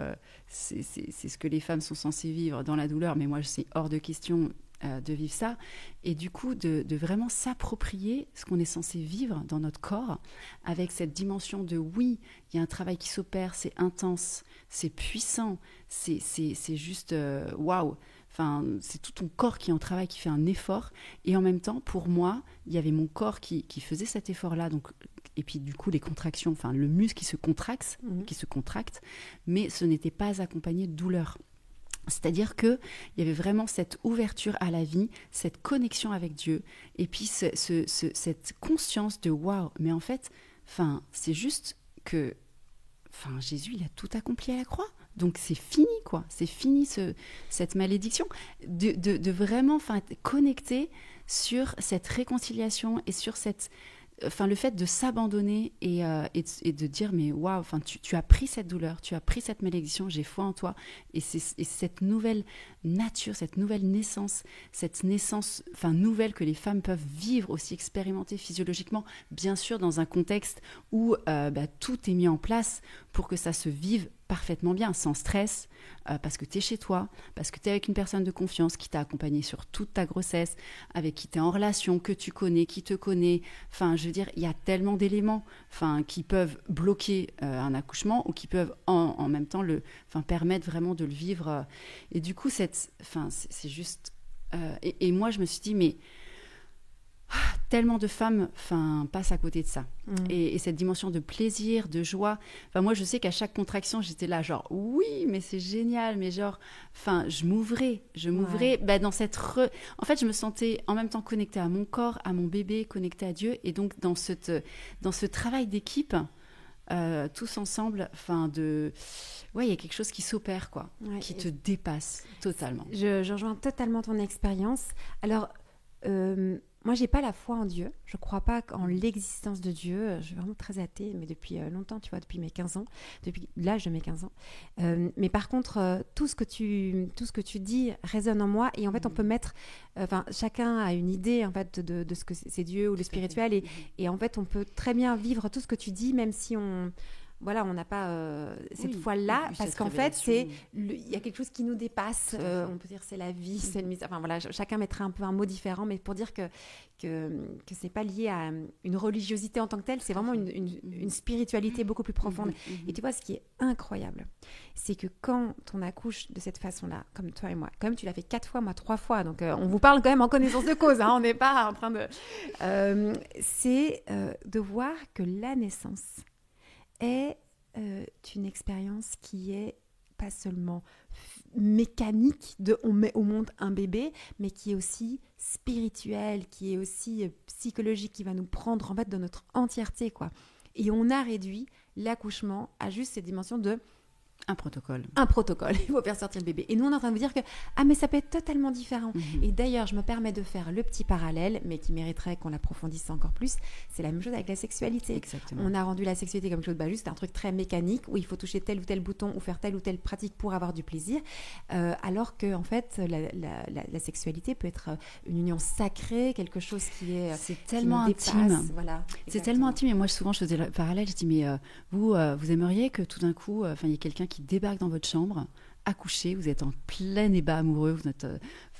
ce que les femmes sont censées vivre dans la douleur, mais moi, c'est hors de question de vivre ça. Et du coup, de vraiment s'approprier ce qu'on est censé vivre dans notre corps, avec cette dimension de oui, il y a un travail qui s'opère, c'est intense, c'est puissant, c'est juste waouh. C'est tout ton corps qui est en travail, qui fait un effort. Et en même temps, pour moi, il y avait mon corps qui faisait cet effort-là. Donc, et puis, du coup, les contractions, le muscle qui se contracte, mais ce n'était pas accompagné de douleur. C'est-à-dire qu'il y avait vraiment cette ouverture à la vie, cette connexion avec Dieu, et puis cette conscience de waouh, mais en fait, c'est juste que Jésus, il a tout accompli à la croix. Donc c'est fini, quoi. C'est fini cette malédiction. De vraiment connecter sur cette réconciliation et sur le fait de s'abandonner et de dire mais waouh, tu as pris cette douleur, tu as pris cette malédiction, j'ai foi en toi. Et cette nouvelle nature, cette nouvelle naissance, nouvelle que les femmes peuvent vivre, aussi expérimenter physiologiquement, bien sûr dans un contexte où tout est mis en place pour que ça se vive parfaitement bien, sans stress, parce que tu es chez toi, parce que tu es avec une personne de confiance qui t'a accompagné sur toute ta grossesse, avec qui tu es en relation, que tu connais, qui te connaît. Je veux dire, il y a tellement d'éléments qui peuvent bloquer un accouchement ou qui peuvent en même temps permettre vraiment de le vivre. Et du coup, c'est juste... Et moi, je me suis dit, mais... tellement de femmes passent à côté de ça. Et cette dimension de plaisir, de joie. Moi, je sais qu'à chaque contraction, j'étais là genre, oui, mais c'est génial, mais genre, je m'ouvrais dans cette... En fait, je me sentais en même temps connectée à mon corps, à mon bébé, connectée à Dieu. Et donc, dans ce travail d'équipe, tous ensemble, il y a quelque chose qui s'opère, quoi, qui te dépasse totalement. Je rejoins totalement ton expérience. Alors... moi, j'ai pas la foi en Dieu. Je crois pas en l'existence de Dieu. Je suis vraiment très athée, mais depuis longtemps, tu vois, depuis mes 15 ans, depuis l'âge de mes 15 ans. Mais par contre, tout ce que tu dis résonne en moi. Et en fait, on peut mettre... chacun a une idée, en fait, de ce que c'est Dieu ou le spirituel. Et en fait, on peut très bien vivre tout ce que tu dis, même si on voilà, on n'a pas cette Oui, fois-là, oui, parce cette qu'en fait, révélation. il y a quelque chose qui nous dépasse. On peut dire c'est la vie, c'est le mystère. Enfin voilà, chacun mettrait un peu un mot différent, mais pour dire que c'est pas lié à une religiosité en tant que telle, c'est vraiment une spiritualité beaucoup plus profonde. Et tu vois, ce qui est incroyable, c'est que quand on accouche de cette façon-là, comme toi et moi, comme tu l'as fait 4 fois, moi 3 fois, donc on vous parle quand même en connaissance de cause, hein, on n'est pas en train de... c'est de voir que la naissance est une expérience qui est pas seulement mécanique de on met au monde un bébé, mais qui est aussi spirituelle, qui est aussi psychologique, qui va nous prendre en fait dans notre entièreté, quoi. Et on a réduit l'accouchement à juste cette dimension de Un protocole. il faut faire sortir le bébé. Et nous, on est en train de vous dire que, mais ça peut être totalement différent. Et d'ailleurs, je me permets de faire le petit parallèle, mais qui mériterait qu'on l'approfondisse encore plus. C'est la même chose avec la sexualité. Exactement. On a rendu la sexualité comme chose, juste un truc très mécanique, où il faut toucher tel ou tel bouton ou faire telle ou telle pratique pour avoir du plaisir. Alors que, en fait, la sexualité peut être une union sacrée, quelque chose qui est... c'est tellement intime. Voilà, c'est tellement intime. Et moi, souvent, je faisais le parallèle. Je dis, mais vous aimeriez que tout d'un coup, il y ait quelqu'un qui débarque dans votre chambre, accouché, vous êtes en plein ébat amoureux, vous êtes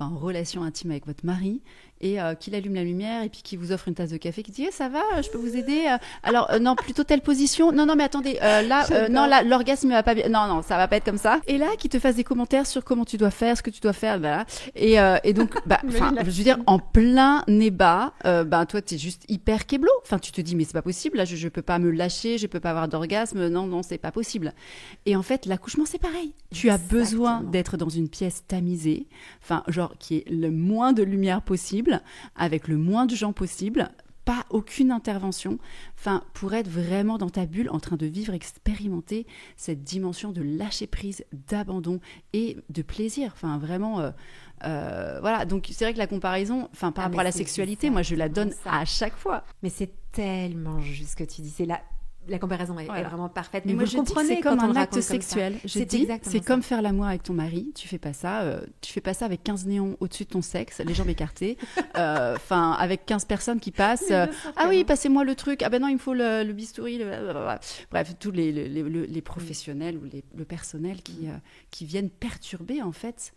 en relation intime avec votre mari, et qu'il allume la lumière et puis qui vous offre une tasse de café, qui dit ça va, je peux vous aider alors non, plutôt telle position, non mais attendez, là l'orgasme va pas bien, non ça va pas être comme ça, et là qui te fasse des commentaires sur comment tu dois faire, ce que tu dois faire, voilà. Et donc je veux dire, en plein ébat, toi t'es juste hyper kéblo, tu te dis mais c'est pas possible, là je peux pas me lâcher, je peux pas avoir d'orgasme, non c'est pas possible. Et en fait l'accouchement c'est pareil, tu as besoin d'être dans une pièce tamisée, genre qui est le moins de lumière possible, avec le moins de gens possible, pas aucune intervention, pour être vraiment dans ta bulle, en train de vivre, expérimenter cette dimension de lâcher prise, d'abandon et de plaisir. Vraiment, voilà. Donc c'est vrai que la comparaison, par rapport à la sexualité, moi je la donne à chaque fois. Mais c'est tellement juste ce que tu dis. C'est la comparaison est vraiment parfaite. Mais moi, je dis que c'est comme un acte sexuel. C'est comme faire l'amour avec ton mari. Tu fais pas ça avec 15 néons au-dessus de ton sexe, les jambes écartées, avec 15 personnes qui passent. Ah oui, passez-moi le truc. Ah ben non, il me faut le bistouri. Bref, tous les professionnels ou le personnel qui viennent perturber en fait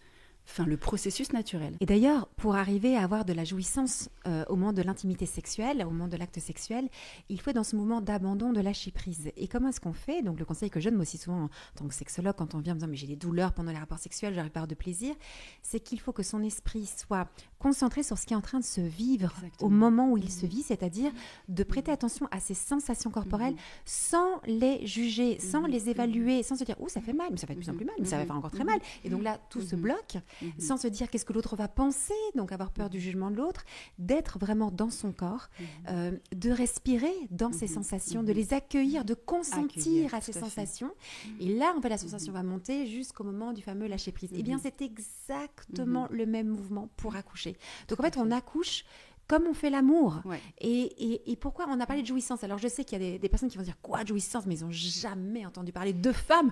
le processus naturel. Et d'ailleurs, pour arriver à avoir de la jouissance au moment de l'intimité sexuelle, au moment de l'acte sexuel, il faut dans ce moment d'abandon, de lâcher prise. Et comment est-ce qu'on fait ? Donc le conseil que je donne aussi souvent en tant que sexologue, quand on vient en me disant mais j'ai des douleurs pendant les rapports sexuels, j'arrive pas à avoir de plaisir, c'est qu'il faut que son esprit soit concentré sur ce qui est en train de se vivre au moment où il se vit, c'est-à-dire de prêter attention à ses sensations corporelles sans les juger, sans les évaluer, sans se dire « ça fait mal, mais ça fait de plus en plus mal, mais ça va faire encore très mal ». Et donc là, tout se bloque. Sans se dire qu'est-ce que l'autre va penser, donc avoir peur du jugement de l'autre, d'être vraiment dans son corps, de respirer dans ses sensations, de les accueillir, de consentir à ces sensations. Et là, en fait, la sensation va monter jusqu'au moment du fameux lâcher-prise. Eh bien, c'est exactement le même mouvement pour accoucher. Donc, en fait, on accouche comme on fait l'amour. Ouais. Et pourquoi on a parlé de jouissance ? Alors, je sais qu'il y a des personnes qui vont dire « Quoi, de jouissance ?» Mais ils n'ont jamais entendu parler de femmes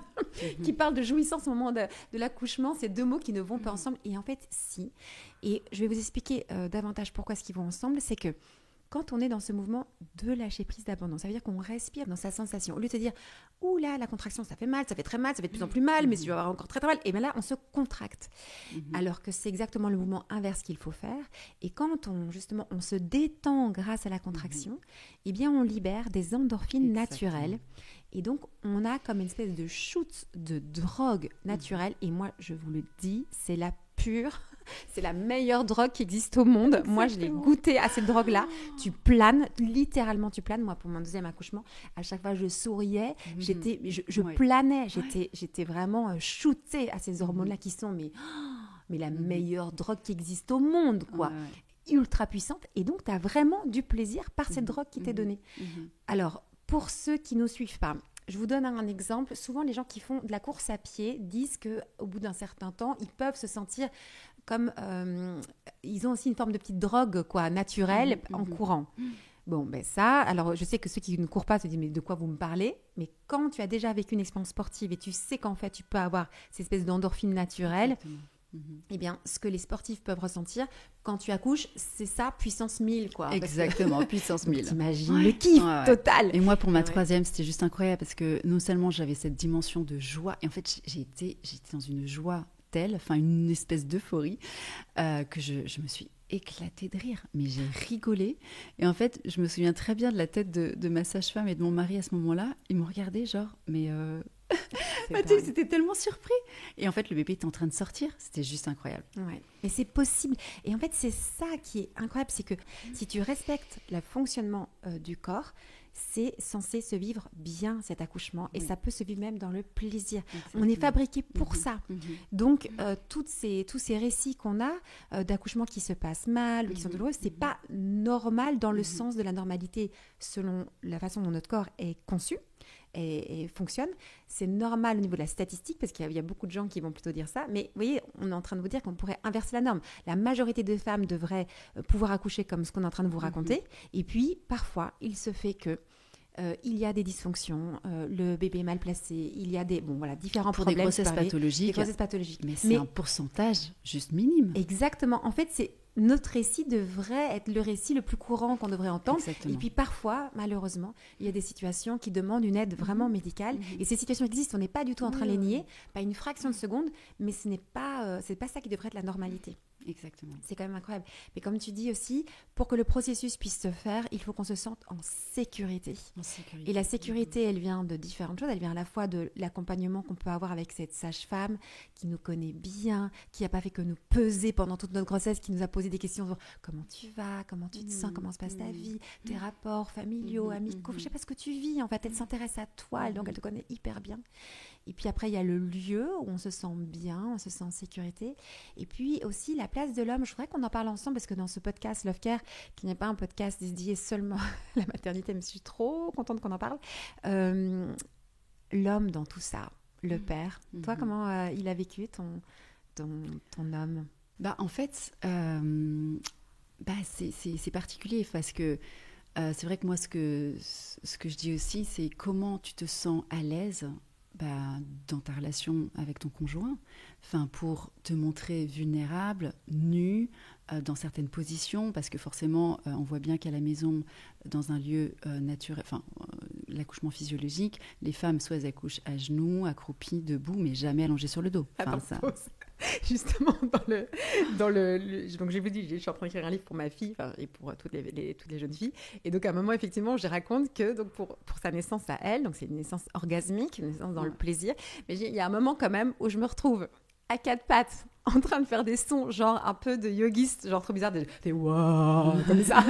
qui parlent de jouissance au moment de l'accouchement. C'est deux mots qui ne vont pas ensemble. Et en fait, si. Et je vais vous expliquer davantage pourquoi est-ce qu'ils vont ensemble. C'est que quand on est dans ce mouvement de lâcher prise d'abandon, ça veut dire qu'on respire dans sa sensation. Au lieu de se dire « Ouh là, la contraction, ça fait mal, ça fait très mal, ça fait de plus en plus mal, mais si je vais avoir encore très très mal. » Et bien là, on se contracte. Alors que c'est exactement le mouvement inverse qu'il faut faire. Et quand on se détend grâce à la contraction, eh bien on libère des endorphines naturelles. Et donc, on a comme une espèce de shoot de drogue naturelle. Et moi, je vous le dis, c'est la pure... C'est la meilleure drogue qui existe au monde. Exactement. Moi, je l'ai goûté à cette drogue-là. Tu planes, littéralement, tu planes. Moi, pour mon deuxième accouchement, à chaque fois, je souriais. Je planais. J'étais vraiment shootée à ces hormones-là qui sont mais la meilleure drogue qui existe au monde, quoi. Ultra puissante. Et donc, tu as vraiment du plaisir par cette drogue qui t'est donnée. Alors, pour ceux qui ne suivent pas, je vous donne un exemple. Souvent, les gens qui font de la course à pied disent qu'au bout d'un certain temps, ils peuvent se sentir comme... ils ont aussi une forme de petite drogue naturelle en courant. Bon, ben ça... Alors, je sais que ceux qui ne courent pas se disent « Mais de quoi vous me parlez ?» Mais quand tu as déjà vécu une expérience sportive et tu sais qu'en fait, tu peux avoir cette espèce d'endorphine naturelle, Eh bien, ce que les sportifs peuvent ressentir quand tu accouches, c'est ça, puissance 1000, quoi. Exactement, puissance 1000. T'imagines le kiff total. Et moi, pour ma troisième, c'était juste incroyable parce que non seulement j'avais cette dimension de joie, et en fait, j'étais dans une joie telle, enfin une espèce d'euphorie, que je me suis éclatée de rire, mais j'ai rigolé. Et en fait, je me souviens très bien de la tête de ma sage-femme et de mon mari à ce moment-là. Ils m'ont regardé genre, mais Mathilde, c'était tellement surpris. Et en fait, le bébé était en train de sortir. C'était juste incroyable. Ouais. Mais c'est possible. Et en fait, c'est ça qui est incroyable, c'est que si tu respectes le fonctionnement du corps, c'est censé se vivre bien cet accouchement et ça peut se vivre même dans le plaisir. Exactement. On est fabriqué pour ça. Donc, tous ces récits qu'on a d'accouchement qui se passent mal ou qui sont douloureux, c'est pas normal dans le sens de la normalité selon la façon dont notre corps est conçu et fonctionne. C'est normal au niveau de la statistique parce qu'il y a beaucoup de gens qui vont plutôt dire ça. Mais vous voyez, on est en train de vous dire qu'on pourrait inverser la norme. La majorité des femmes devraient pouvoir accoucher comme ce qu'on est en train de vous raconter. Et puis, parfois, il se fait que il y a des dysfonctions, le bébé est mal placé, il y a différents pour problèmes. Des grossesses pathologiques. Mais c'est un pourcentage juste minime. Exactement. En fait, notre récit devrait être le récit le plus courant qu'on devrait entendre. Exactement. Et puis parfois, malheureusement, il y a des situations qui demandent une aide vraiment médicale. Et ces situations existent, on n'est pas du tout en train de les nier, pas une fraction de seconde, mais ce n'est pas, c'est pas ça qui devrait être la normalité. Exactement. C'est quand même incroyable. Mais comme tu dis aussi, pour que le processus puisse se faire, il faut qu'on se sente en sécurité. Et la sécurité, elle vient de différentes choses. Elle vient à la fois de l'accompagnement qu'on peut avoir avec cette sage-femme qui nous connaît bien, qui n'a pas fait que nous peser pendant toute notre grossesse, qui nous a posé des questions sur comment tu vas, comment tu te sens, comment se passe ta vie, tes rapports familiaux, amicaux, je ne sais pas ce que tu vis. En fait, elle s'intéresse à toi, donc elle te connaît hyper bien. Et puis après, il y a le lieu où on se sent bien, on se sent en sécurité. Et puis aussi la place de l'homme. Je voudrais qu'on en parle ensemble parce que dans ce podcast Love Care, qui n'est pas un podcast dédié seulement à la maternité, mais je suis trop contente qu'on en parle. L'homme dans tout ça, le père. Toi, comment il a vécu ton homme ? En fait, c'est particulier parce que c'est vrai que moi, ce que je dis aussi, c'est comment tu te sens à l'aise dans ta relation avec ton conjoint, pour te montrer vulnérable, nu, dans certaines positions, parce que forcément, on voit bien qu'à la maison, dans un lieu naturel, l'accouchement physiologique, les femmes, soit elles accouchent à genoux, accroupies, debout, mais jamais allongées sur le dos. Justement, donc je vous dis, je suis en train d'écrire un livre pour ma fille et pour toutes les jeunes filles. Et donc, à un moment, effectivement, je raconte que donc pour sa naissance à elle, donc c'est une naissance orgasmique, une naissance dans le plaisir. Mais il y a un moment quand même où je me retrouve à quatre pattes, en train de faire des sons, genre un peu de yogiste, genre trop bizarre, des waouh, comme ça,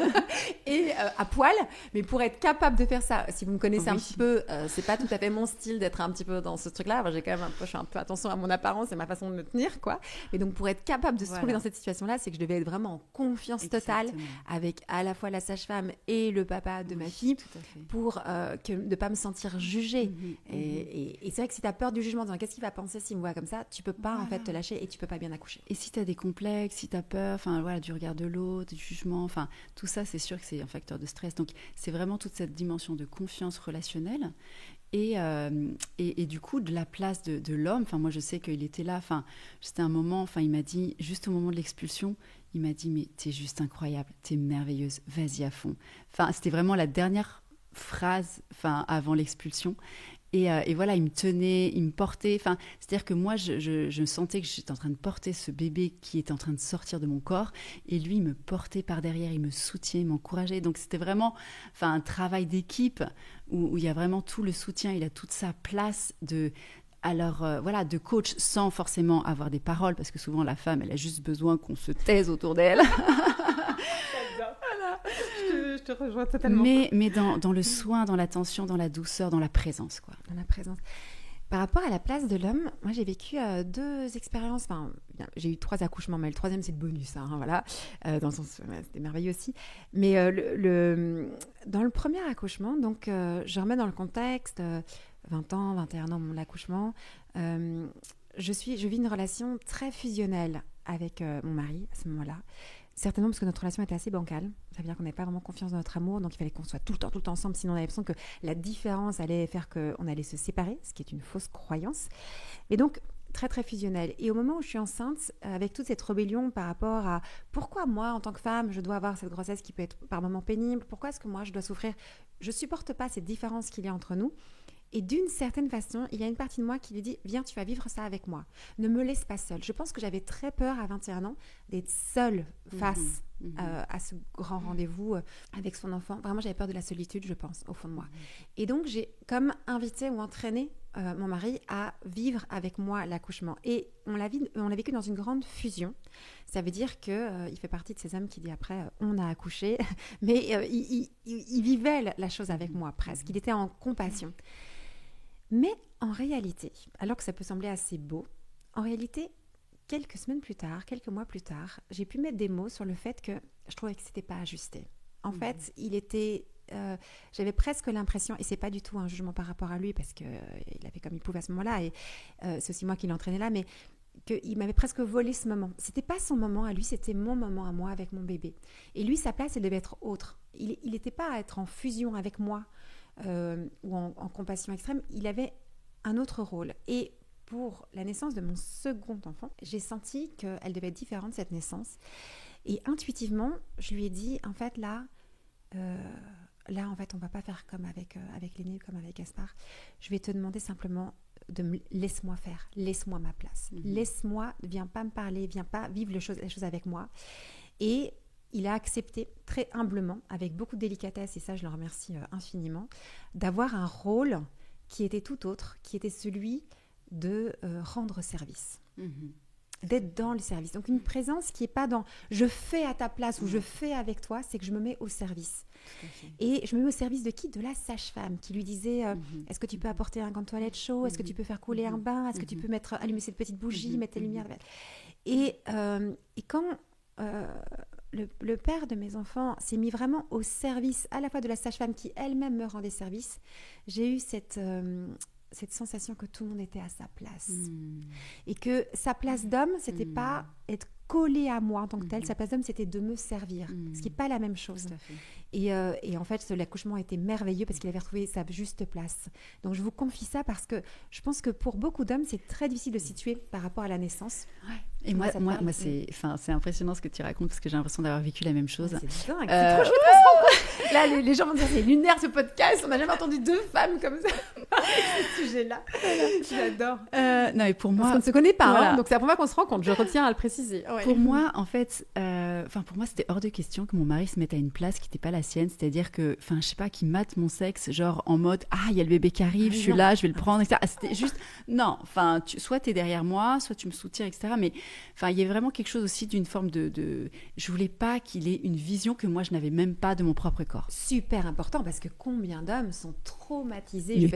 et à poil. Mais pour être capable de faire ça, si vous me connaissez un petit peu, c'est pas tout à fait mon style d'être un petit peu dans ce truc-là. Enfin, je fais un peu attention à mon apparence et ma façon de me tenir, quoi. Et donc, pour être capable de se trouver dans cette situation-là, c'est que je devais être vraiment en confiance totale avec à la fois la sage-femme et le papa de ma fille, pour de pas me sentir jugée. Et c'est vrai que si tu as peur du jugement, disant qu'est-ce qu'il va penser s'il me voit comme ça, tu peux pas en fait te lâcher et tu peux pas bien accoucher. Et si tu as des complexes, si tu as peur, du regard de l'autre, du jugement, tout ça, c'est sûr que c'est un facteur de stress. Donc, c'est vraiment toute cette dimension de confiance relationnelle et du coup, de la place de l'homme. Moi, je sais qu'il était là. C'était un moment, il m'a dit, juste au moment de l'expulsion, il m'a dit, mais t'es juste incroyable, t'es merveilleuse, vas-y à fond. C'était vraiment la dernière phrase avant l'expulsion. Et voilà, il me tenait, il me portait. C'est-à-dire que moi, je sentais que j'étais en train de porter ce bébé qui était en train de sortir de mon corps. Et lui, il me portait par derrière, il me soutient, il m'encourageait. Donc, c'était vraiment un travail d'équipe où il y a vraiment tout le soutien. Il a toute sa place de coach sans forcément avoir des paroles. Parce que souvent, la femme, elle a juste besoin qu'on se taise autour d'elle. Je te rejoins totalement. Mais dans le soin, dans l'attention, dans la douceur, dans la présence, quoi. Dans la présence. Par rapport à la place de l'homme, moi j'ai vécu 2 expériences. J'ai eu 3 accouchements, mais le 3e c'est le bonus, voilà. Dans le sens, c'était merveilleux aussi. Mais dans le premier accouchement, donc je remets dans le contexte, 20 ans, 21 ans, mon accouchement. Je vis une relation très fusionnelle avec mon mari à ce moment-là. Certainement parce que notre relation était assez bancale. Ça veut dire qu'on n'avait pas vraiment confiance dans notre amour, donc il fallait qu'on soit tout le temps ensemble, sinon on avait l'impression que la différence allait faire qu'on allait se séparer, ce qui est une fausse croyance. Et donc, très très fusionnel. Et au moment où je suis enceinte, avec toute cette rébellion par rapport à pourquoi moi, en tant que femme, je dois avoir cette grossesse qui peut être par moments pénible, pourquoi est-ce que moi je dois souffrir, je supporte pas cette différence qu'il y a entre nous. Et d'une certaine façon, il y a une partie de moi qui lui dit « Viens, tu vas vivre ça avec moi. Ne me laisse pas seule. » Je pense que j'avais très peur à 21 ans d'être seule face à ce grand rendez-vous avec son enfant. Vraiment, j'avais peur de la solitude, je pense, au fond de moi. Et donc, j'ai comme invité ou entraîné mon mari à vivre avec moi l'accouchement. Et on l'a vécu dans une grande fusion. Ça veut dire qu'il fait partie de ces hommes qui dit après « on a accouché », mais il vivait la chose avec moi presque. Il était en compassion. Mais en réalité, alors que ça peut sembler assez beau, en réalité, quelques semaines plus tard, quelques mois plus tard, j'ai pu mettre des mots sur le fait que je trouvais que c'était pas ajusté. En fait, j'avais presque l'impression, et c'est pas du tout un jugement par rapport à lui, parce qu'il a fait comme il pouvait à ce moment-là, et c'est aussi moi qui l'entraînais là, mais qu'il m'avait presque volé ce moment. C'était pas son moment à lui, c'était mon moment à moi avec mon bébé. Et lui, sa place, elle devait être autre. Il n'était pas à être en fusion avec moi, ou en compassion extrême, il avait un autre rôle. Et pour la naissance de mon second enfant, j'ai senti qu'elle devait être différente, cette naissance. Et intuitivement, je lui ai dit, en fait, là, en fait, on ne va pas faire comme avec l'aîné, comme avec Gaspard. Je vais te demander simplement laisse-moi faire, laisse-moi ma place. Laisse-moi, viens pas me parler, viens pas vivre les choses avec moi. Et il a accepté très humblement, avec beaucoup de délicatesse, et ça je le remercie infiniment, d'avoir un rôle qui était tout autre, qui était celui de rendre service, d'être dans le service. Donc une présence qui n'est pas dans « je fais à ta place » ou « je fais avec toi », c'est que je me mets au service. Et je me mets au service de qui ? De la sage-femme qui lui disait est-ce que tu peux apporter un gant de toilette chaud ? Est-ce que tu peux faire couler un bain ? Est-ce que tu peux allumer cette petite bougie, mettre tes lumières ? Et quand... le père de mes enfants s'est mis vraiment au service à la fois de la sage-femme qui elle-même me rendait service. J'ai eu cette sensation que tout le monde était à sa place. Et que sa place d'homme, c'était pas être collé à moi en tant que tel. Sa place d'homme, c'était de me servir. Ce qui n'est pas la même chose. Et en fait, l'accouchement a été merveilleux parce qu'il avait retrouvé sa juste place. Donc, je vous confie ça parce que je pense que pour beaucoup d'hommes, c'est très difficile de situer par rapport à la naissance. Ouais. Et moi c'est impressionnant ce que tu racontes parce que j'ai l'impression d'avoir vécu la même chose. C'est dingue, c'est trop chouette qu'on se rend compte. Là, les gens vont dire c'est lunaire ce podcast, on n'a jamais entendu deux femmes comme ça ce sujet-là. J'adore. Non, mais pour moi, parce qu'on ne se connaît pas, voilà. Donc c'est la première fois qu'on se rend compte, je retiens à le préciser. Ouais. Pour moi, en fait, pour moi, c'était hors de question que mon mari se mette à une place qui n'était pas la sienne, c'est-à-dire que, je sais pas, qu'il mate mon sexe, genre en mode il y a le bébé qui arrive, je suis là, je vais le prendre, etc. C'était juste, non, soit tu es derrière moi, soit tu me soutiens, etc. Mais il y a vraiment quelque chose aussi d'une forme de... Je voulais pas qu'il ait une vision que moi, je n'avais même pas de mon propre corps. Super important, parce que combien d'hommes sont traumatisés,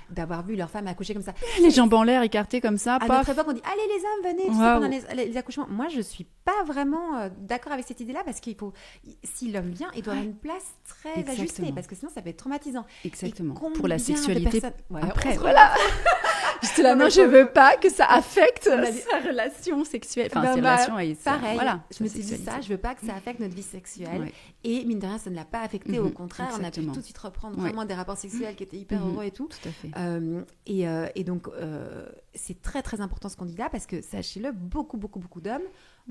d'avoir vu leur femme accoucher comme ça. Les jambes en l'air, écartées comme ça. À notre époque, on dit, allez les hommes, venez, pendant les accouchements. Moi, je suis pas vraiment d'accord avec cette idée-là, parce qu'il faut, si l'homme vient, il doit avoir une place très ajustée, parce que sinon, ça peut être traumatisant. Exactement. Pour la sexualité. Après, voilà. J'étais là, non, je veux pas que ça affecte sa relation sexuelle. Ses relations et ça. Pareil, je me suis dit ça, je veux pas que ça affecte notre vie sexuelle. Ouais. Et mine de rien, ça ne l'a pas affecté, au contraire, exactement. On a pu tout de suite reprendre vraiment des rapports sexuels qui étaient hyper heureux et tout. Tout à fait. Et donc, c'est très très important ce qu'on dit là, parce que sachez-le, beaucoup d'hommes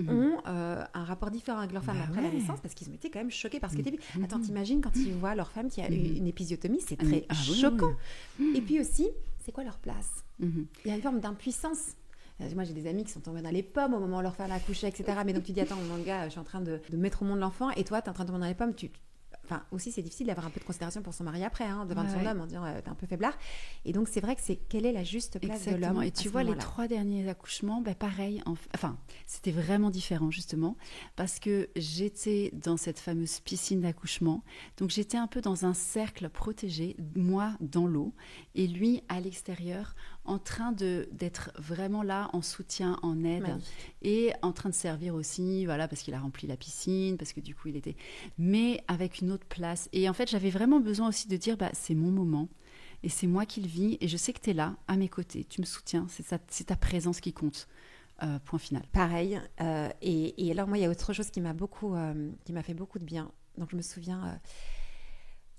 ont un rapport différent avec leur femme après la naissance, parce qu'ils ont été quand même choqués par ce qui était vu. Attends, t'imagines quand ils voient leur femme qui a eu une épisiotomie, c'est très choquant. Et puis aussi, c'est quoi leur place ? Il y a une forme d'impuissance. Moi, j'ai des amis qui sont tombés dans les pommes au moment où leur femme a accouché, etc. Mais donc, tu dis, attends, mon gars, je suis en train de mettre au monde l'enfant, et toi, tu es en train de tomber dans les pommes. Enfin, aussi, c'est difficile d'avoir un peu de considération pour son mari après, devant son homme, en disant, t'es un peu faiblard. Et donc, c'est vrai que quelle est la juste place de l'homme. Et tu vois, les 3 derniers accouchements, pareil. C'était vraiment différent, justement, parce que j'étais dans cette fameuse piscine d'accouchement. Donc, j'étais un peu dans un cercle protégé, moi, dans l'eau, et lui, à l'extérieur, en train d'être vraiment là, en soutien, en aide, et en train de servir aussi, parce qu'il a rempli la piscine, parce que du coup, il était... Mais avec une autre place. Et en fait, j'avais vraiment besoin aussi de dire, c'est mon moment, et c'est moi qui le vis, et je sais que tu es là, à mes côtés, tu me soutiens, c'est ta présence qui compte. Point final. Pareil. Et alors, moi, il y a autre chose qui m'a fait beaucoup de bien. Donc, je me souviens...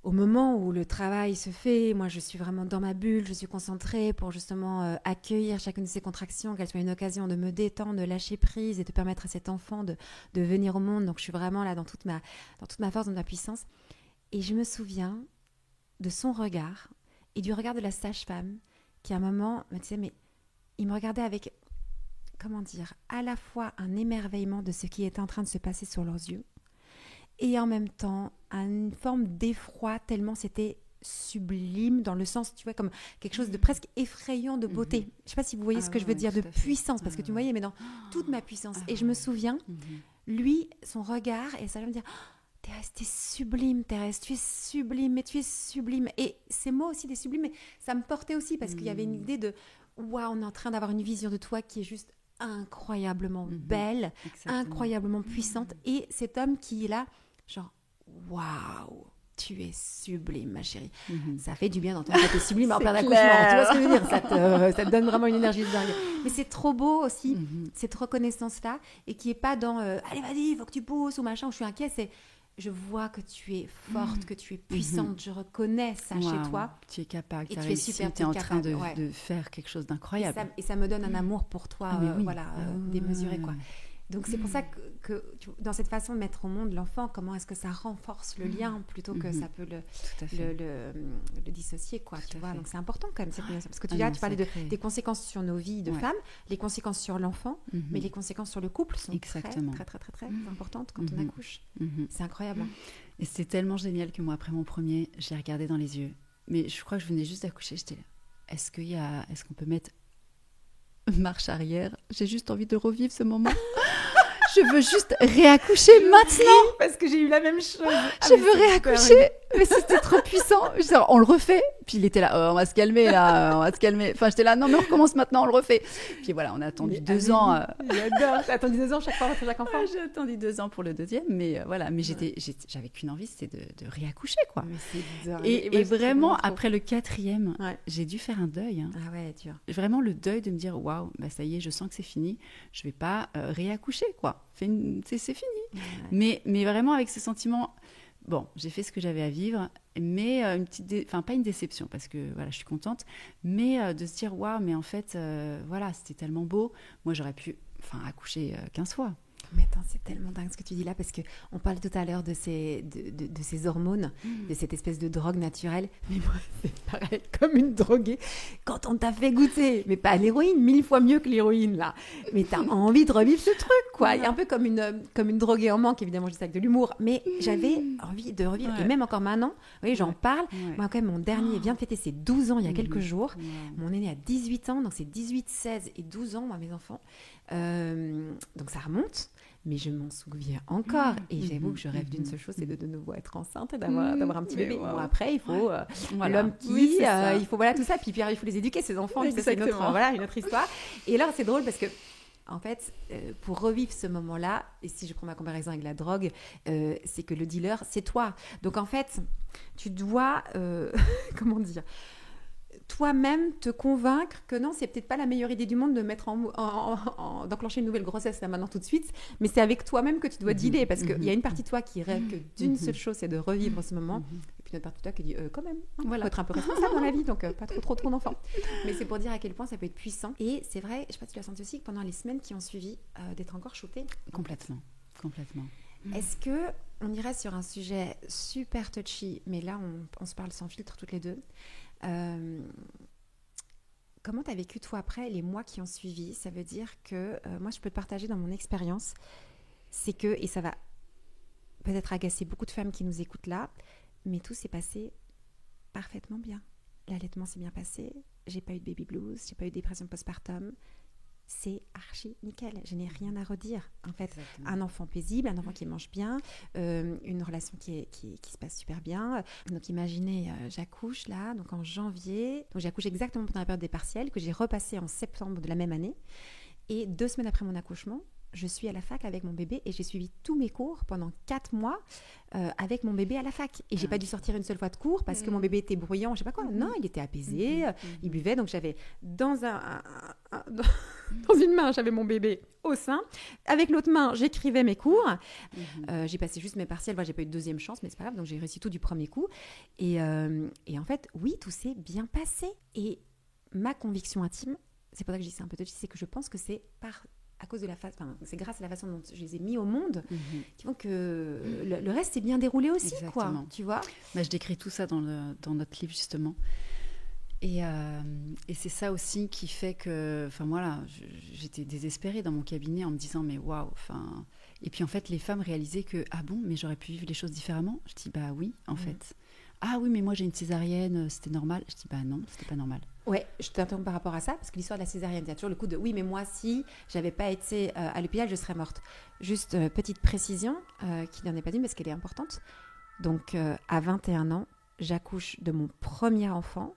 au moment où le travail se fait, moi je suis vraiment dans ma bulle, je suis concentrée pour justement accueillir chacune de ces contractions, qu'elle soit une occasion de me détendre, de lâcher prise et de permettre à cet enfant de venir au monde. Donc je suis vraiment là dans toute ma force, dans ma puissance. Et je me souviens de son regard et du regard de la sage-femme qui à un moment me disait, mais il me regardait avec, comment dire, à la fois un émerveillement de ce qui était en train de se passer sur leurs yeux et en même temps une forme d'effroi tellement c'était sublime dans le sens, tu vois, comme quelque chose de presque effrayant de beauté. Je ne sais pas si vous voyez ce que je veux dire, de puissance, parce que tu me voyais, mais dans toute ma puissance. Et je me souviens, lui, son regard, et ça va me dire, Thérèse, t'es sublime, Thérèse, tu es sublime, mais tu es sublime. Et ces mots aussi, des sublimes, mais ça me portait aussi, parce qu'il y avait une idée de, waouh, on est en train d'avoir une vision de toi qui est juste incroyablement belle, incroyablement puissante. Et cet homme qui est là, genre, waouh, tu es sublime, ma chérie. Ça fait du bien d'entendre que tu es sublime en plein accouchement. Tu vois ce que je veux dire, ça te donne vraiment une énergie de dingue. Mais c'est trop beau aussi, cette reconnaissance-là, et qui n'est pas dans allez, vas-y, il faut que tu pousses ou machin, ou je suis inquiète. C'est je vois que tu es forte, que tu es puissante, je reconnais ça chez toi. Tu es capable, tu es super, tu es en train de faire quelque chose d'incroyable. Et ça me donne un amour pour toi, démesuré, quoi. Donc c'est pour ça que dans cette façon de mettre au monde l'enfant, comment est-ce que ça renforce le lien plutôt que ça peut le dissocier, quoi, tu vois. Donc c'est important quand même cette connaissance. Parce que tu parlais des conséquences sur nos vies de femmes, les conséquences sur l'enfant, mais les conséquences sur le couple sont très importantes quand on accouche. C'est incroyable. Et c'est tellement génial que moi, après mon premier, j'ai regardé dans les yeux. Mais je crois que je venais juste d'accoucher, j'étais là. Est-ce qu'on peut mettre marche arrière? J'ai juste envie de revivre ce moment. Je veux juste réaccoucher maintenant. Parce que j'ai eu la même chose. Je veux réaccoucher. Mais c'était trop puissant. On le refait. Puis il était là, oh, on va se calmer là, on va se calmer. Enfin, j'étais là, non mais on recommence maintenant, on le refait. Puis voilà, on a attendu 2 ans. J'adore. T'as attendu 2 ans chaque fois pour chaque enfant. J'ai attendu 2 ans pour le deuxième, mais voilà. Mais j'avais qu'une envie, c'était de réaccoucher, quoi. Mais c'est dingue. Et vraiment, après le 4e, j'ai dû faire un deuil. Ah ouais, dur. Vraiment le deuil de me dire, waouh, bah ça y est, je sens que c'est fini. Je vais pas réaccoucher, quoi. C'est fini. Ouais. Mais vraiment avec ce sentiment. Bon, j'ai fait ce que j'avais à vivre, mais pas une déception, parce que voilà, je suis contente, mais de se dire, waouh, mais en fait, voilà, c'était tellement beau. Moi, j'aurais pu accoucher 15 fois. Mais attends, c'est tellement dingue ce que tu dis là, parce qu'on parle tout à l'heure de ces hormones, de cette espèce de drogue naturelle. Mais moi, c'est pareil, comme une droguée. Quand on t'a fait goûter, mais pas l'héroïne, 1000 fois mieux que l'héroïne, là. Mais t'as envie de revivre ce truc, quoi. Il y a un peu comme une droguée en manque, évidemment, je dis ça avec de l'humour. Mais j'avais envie de revivre. Et même encore maintenant, vous voyez, j'en parle. Moi, quand même, mon dernier vient de fêter ses 12 ans il y a quelques jours. Mon aîné a 18 ans, donc c'est 18, 16 et 12 ans, moi, mes enfants. Donc ça remonte. Mais je m'en souviens encore. Et j'avoue que je rêve d'une seule chose, c'est de nouveau être enceinte et d'avoir un petit bébé. Bon, après, il faut l'homme qui... il faut tout ça. Puis il faut les éduquer, ces enfants. C'est une autre histoire. Et là, c'est drôle parce que, en fait, pour revivre ce moment-là, et si je prends ma comparaison avec la drogue, c'est que le dealer, c'est toi. Donc, en fait, tu dois... comment dire, toi-même te convaincre que non, c'est peut-être pas la meilleure idée du monde de mettre d'enclencher une nouvelle grossesse là maintenant tout de suite, mais c'est avec toi-même que tu dois dealer, parce qu'il y a une partie de toi qui rêve que d'une seule chose, c'est de revivre ce moment, et puis une autre partie de toi qui dit quand même, faut être un peu responsable dans la vie, donc pas trop d'enfants. Mais c'est pour dire à quel point ça peut être puissant. Et c'est vrai, je sais pas si tu l'as senti aussi, que pendant les semaines qui ont suivi, d'être encore shootée. Complètement. Est-ce que on irait sur un sujet super touchy, mais là on se parle sans filtre toutes les deux. Comment tu as vécu toi après les mois qui ont suivi? Ça veut dire que moi je peux te partager dans mon expérience, c'est que, et ça va peut-être agacer beaucoup de femmes qui nous écoutent là, mais tout s'est passé parfaitement bien. L'allaitement s'est bien passé, j'ai pas eu de baby blues, j'ai pas eu de dépression postpartum. C'est archi nickel, je n'ai rien à redire en fait. Exactement. Un enfant paisible, un enfant qui mange bien, une relation qui se passe super bien. Donc imaginez, j'accouche là, donc en janvier, donc j'accouche exactement pendant la période des partiels que j'ai repassé en septembre de la même année, et 2 semaines après mon accouchement, je suis à la fac avec mon bébé et j'ai suivi tous mes cours pendant 4 mois avec mon bébé à la fac. Et j'ai pas dû sortir une seule fois de cours parce que mon bébé était bruyant, je sais pas quoi. Non, il était apaisé, il buvait. Donc j'avais dans une main, j'avais mon bébé au sein. Avec l'autre main, j'écrivais mes cours. J'ai passé juste mes partiels. J'ai pas eu de deuxième chance, mais c'est pas grave. Donc j'ai réussi tout du premier coup. Et en fait, oui, tout s'est bien passé. Et ma conviction intime, c'est pour ça que je dis c'est un peu touchy, c'est que je pense que c'est à cause de c'est grâce à la façon dont je les ai mis au monde qui font que le reste s'est bien déroulé aussi, quoi, tu vois. Je décris tout ça dans notre livre, justement. Et c'est ça aussi qui fait que, j'étais désespérée dans mon cabinet en me disant, mais waouh, Et puis en fait, les femmes réalisaient que, ah bon, mais j'aurais pu vivre les choses différemment. Je dis, bah oui, en fait. Ah oui, mais moi j'ai une césarienne, c'était normal. Je dis, bah non, c'était pas normal. Ouais, je t'interromps par rapport à ça, parce que l'histoire de la césarienne, il y a toujours le coup de oui, mais moi, si j'avais pas été à l'hôpital, je serais morte. Juste petite précision, qui n'en est pas d'une, parce qu'elle est importante. Donc, à 21 ans, j'accouche de mon premier enfant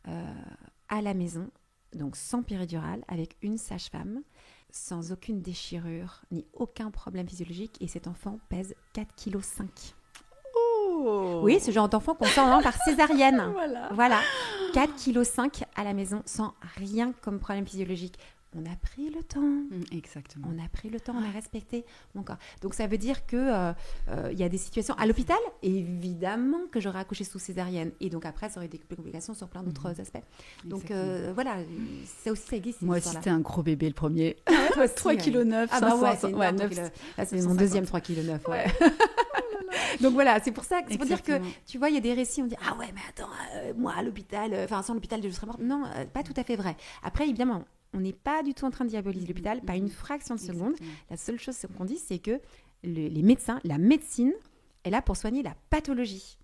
à la maison, donc sans péridurale, avec une sage-femme, sans aucune déchirure, ni aucun problème physiologique, et cet enfant pèse 4,5 kg. Oui, ce genre d'enfant qu'on sort par césarienne. Voilà. 4,5 kg à la maison sans rien comme problème physiologique. On a pris le temps. Exactement. On a pris le temps, on a respecté mon corps. Donc ça veut dire que y a des situations à l'hôpital, évidemment que j'aurais accouché sous césarienne. Et donc après, ça aurait des complications sur plein d'autres aspects. Donc voilà, ça aussi, ça existe. Moi aussi, c'était un gros bébé le premier. 3,9 kg. Ah bah ouais, c'est énorme. C'est mon deuxième 3,9 kg. Ouais. Donc voilà, c'est pour ça, c'est pour dire que, tu vois, il y a des récits, on dit, ah ouais, mais attends, moi à l'hôpital, sans l'hôpital, je serais morte. Non, pas tout à fait vrai. Après, évidemment, on n'est pas du tout en train de diaboliser l'hôpital, pas une fraction de seconde. La seule chose qu'on dit, c'est que les médecins, la médecine est là pour soigner la pathologie.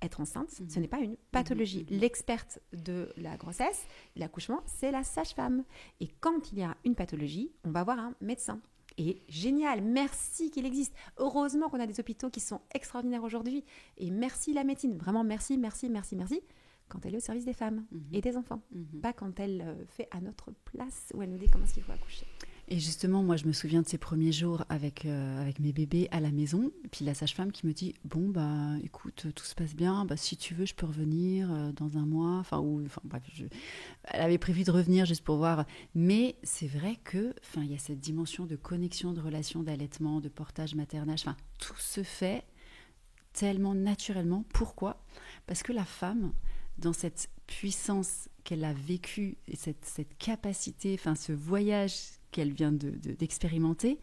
Être enceinte, ce n'est pas une pathologie. L'experte de la grossesse, l'accouchement, c'est la sage-femme. Et quand il y a une pathologie, on va voir un médecin. Et génial, merci qu'il existe. Heureusement qu'on a des hôpitaux qui sont extraordinaires aujourd'hui. Et merci la médecine, vraiment merci quand elle est au service des femmes et des enfants. Pas quand elle fait à notre place, où elle nous dit comment est-ce qu'il faut accoucher. Et justement, moi, je me souviens de ces premiers jours avec mes bébés à la maison. Et puis la sage-femme qui me dit, bon, bah, écoute, tout se passe bien. Bah, si tu veux, je peux revenir dans un mois. Elle avait prévu de revenir juste pour voir. Mais c'est vrai que, il y a cette dimension de connexion, de relation, d'allaitement, de portage maternage. Tout se fait tellement naturellement. Pourquoi ? Parce que la femme, dans cette puissance qu'elle a vécue et cette capacité, ce voyage qu'elle vient d'expérimenter,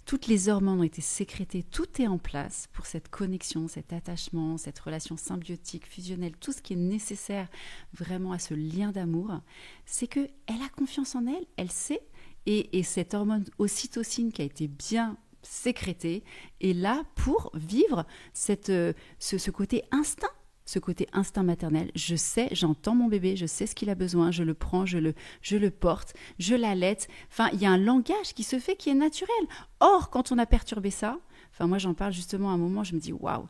toutes les hormones ont été sécrétées, tout est en place pour cette connexion, cet attachement, cette relation symbiotique, fusionnelle, tout ce qui est nécessaire vraiment à ce lien d'amour, c'est qu'elle a confiance en elle, elle sait, et cette hormone ocytocine qui a été bien sécrétée est là pour vivre ce côté instinct. Ce côté instinct maternel, je sais, j'entends mon bébé, je sais ce qu'il a besoin, je le prends, je le porte, je l'allaite. Il y a un langage qui se fait qui est naturel. Or, quand on a perturbé ça, moi j'en parle justement à un moment, je me dis waouh.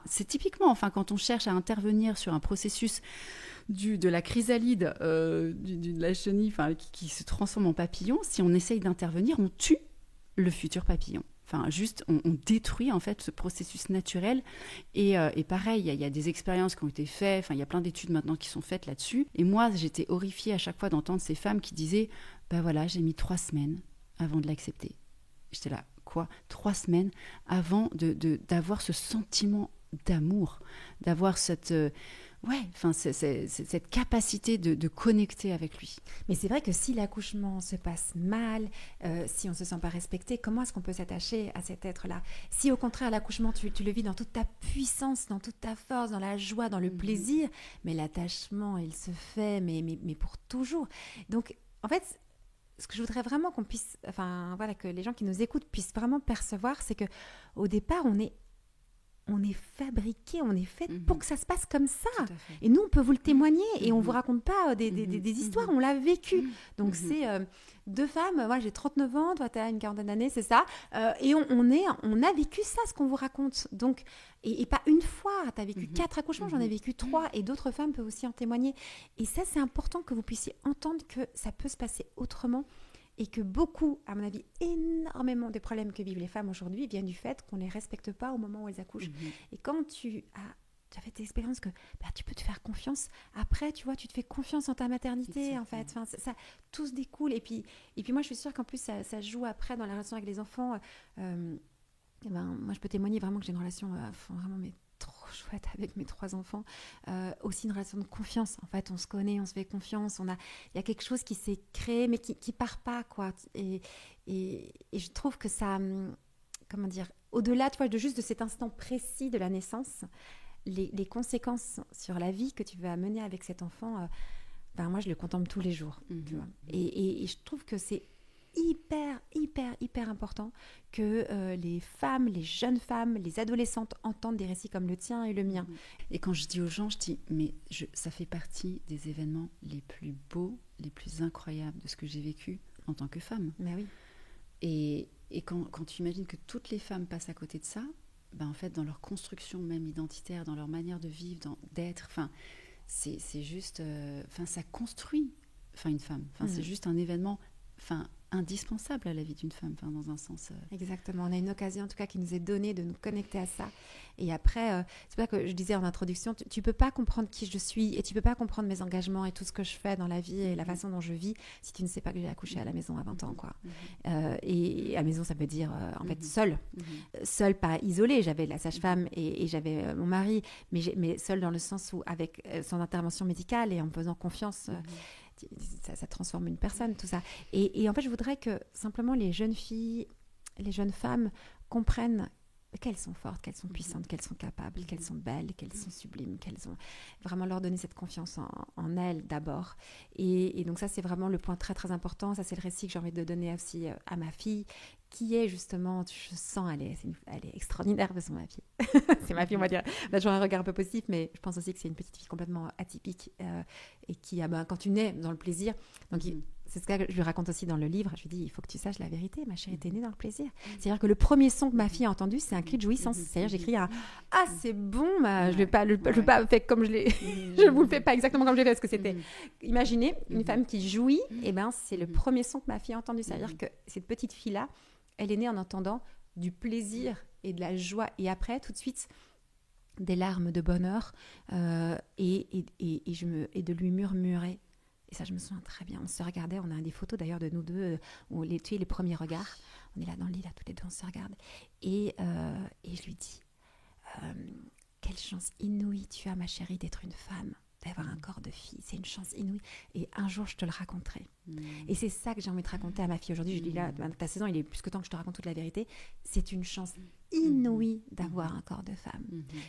C'est typiquement, quand on cherche à intervenir sur un processus de la chrysalide, de la chenille, qui se transforme en papillon, si on essaye d'intervenir, on tue le futur papillon. On détruit en fait ce processus naturel. Et pareil, il y a des expériences qui ont été faites, il y a plein d'études maintenant qui sont faites là-dessus. Et moi, j'étais horrifiée à chaque fois d'entendre ces femmes qui disaient « Ben voilà, j'ai mis 3 semaines avant de l'accepter. » J'étais là, quoi ? 3 semaines avant d'avoir ce sentiment d'amour, d'avoir cette capacité de connecter avec lui. Mais c'est vrai que si l'accouchement se passe mal, si on ne se sent pas respecté, comment est-ce qu'on peut s'attacher à cet être-là ? Si au contraire, l'accouchement, tu le vis dans toute ta puissance, dans toute ta force, dans la joie, dans le plaisir, mais l'attachement, il se fait, mais pour toujours. Donc, en fait, ce que je voudrais vraiment qu'on puisse, que les gens qui nous écoutent puissent vraiment percevoir, c'est qu'au départ, on est fabriqué, on est fait pour que ça se passe comme ça. Et nous, on peut vous le témoigner et on vous raconte pas des histoires, on l'a vécu. Donc, c'est 2 femmes, moi j'ai 39 ans, toi tu as une quarantaine d'années, c'est ça. Et on a vécu ça, ce qu'on vous raconte. Donc, et pas une fois, tu as vécu 4 accouchements, j'en ai vécu 3 et d'autres femmes peuvent aussi en témoigner. Et ça, c'est important que vous puissiez entendre que ça peut se passer autrement. et que beaucoup, à mon avis, énormément des problèmes que vivent les femmes aujourd'hui viennent du fait qu'on ne les respecte pas au moment où elles accouchent. Et quand tu as fait cette expérience que tu peux te faire confiance, après, tu vois, tu te fais confiance en ta maternité, en fait. Enfin, ça, tout se découle. Et puis moi, je suis sûre qu'en plus, ça joue après dans la relation avec les enfants. Moi, je peux témoigner vraiment que j'ai une relation vraiment trop chouette avec mes 3 enfants. Aussi une relation de confiance. En fait, on se connaît, on se fait confiance. Il y a quelque chose qui s'est créé, mais qui part pas, quoi. Et je trouve que ça, comment dire, au-delà, tu vois, de cet instant précis de la naissance, les conséquences sur la vie que tu vas mener avec cet enfant, moi, je le contemple tous les jours. Tu vois. Et je trouve que c'est hyper important que les femmes, les jeunes femmes, les adolescentes entendent des récits comme le tien et le mien. Et quand je dis aux gens, je dis, mais ça fait partie des événements les plus beaux, les plus incroyables de ce que j'ai vécu en tant que femme. Mais oui. Et quand tu imagines que toutes les femmes passent à côté de ça, en fait, dans leur construction même identitaire, dans leur manière de vivre, d'être, c'est juste, ça construit une femme. C'est juste un événement indispensable à la vie d'une femme, dans un sens. Exactement, on a une occasion en tout cas qui nous est donnée de nous connecter à ça. Et après, c'est pour ça que je disais en introduction, tu peux pas comprendre qui je suis et tu peux pas comprendre mes engagements et tout ce que je fais dans la vie et la façon dont je vis si tu ne sais pas que j'ai accouché à la maison à 20 ans, quoi. Et à la maison, ça veut dire en fait seule. Seule, pas isolée. J'avais la sage-femme et j'avais mon mari, mais seule dans le sens où avec son intervention médicale et en me faisant confiance. Ça transforme une personne, tout ça. Et en fait, je voudrais que simplement les jeunes filles, les jeunes femmes comprennent qu'elles sont fortes, qu'elles sont puissantes, qu'elles sont capables, qu'elles sont belles, qu'elles sont sublimes, qu'elles ont vraiment leur donner cette confiance en elles d'abord. Et donc ça, c'est vraiment le point très très important. Ça, c'est le récit que j'ai envie de donner aussi à ma fille, qui est justement, je sens, elle est extraordinaire, de ma fille. C'est ma fille, on va dire. On a toujours un regard un peu positif, mais je pense aussi que c'est une petite fille complètement atypique et qui, quand tu nais dans le plaisir, donc c'est ce que je lui raconte aussi dans le livre. Je lui dis, il faut que tu saches la vérité, ma chérie, t'es née dans le plaisir. C'est-à-dire que le premier son que ma fille a entendu, c'est un cri de jouissance. C'est-à-dire, j'écris un « Ah, c'est bon, je vais pas faire comme je l'ai... je vous le fais pas exactement comme je l'ai fait, parce que c'était... Imaginez, une femme qui jouit, c'est le premier son que ma fille a entendu. C'est-à-dire que cette petite fille-là, elle est née en entendant du plaisir et de la joie. Et après, tout de suite, des larmes de bonheur et de lui murmurer. Et ça, je me souviens très bien. On se regardait, on a des photos d'ailleurs de nous deux, où les premiers regards. On est là dans le lit, là, toutes les deux, on se regarde. Et je lui dis, quelle chance inouïe tu as, ma chérie, d'être une femme, d'avoir un corps de fille. C'est une chance inouïe. Et un jour, je te le raconterai. Et c'est ça que j'ai envie de raconter à ma fille aujourd'hui. Je dis là, ta saison, il est plus que temps que je te raconte toute la vérité. C'est une chance inouïe d'avoir un corps de femme.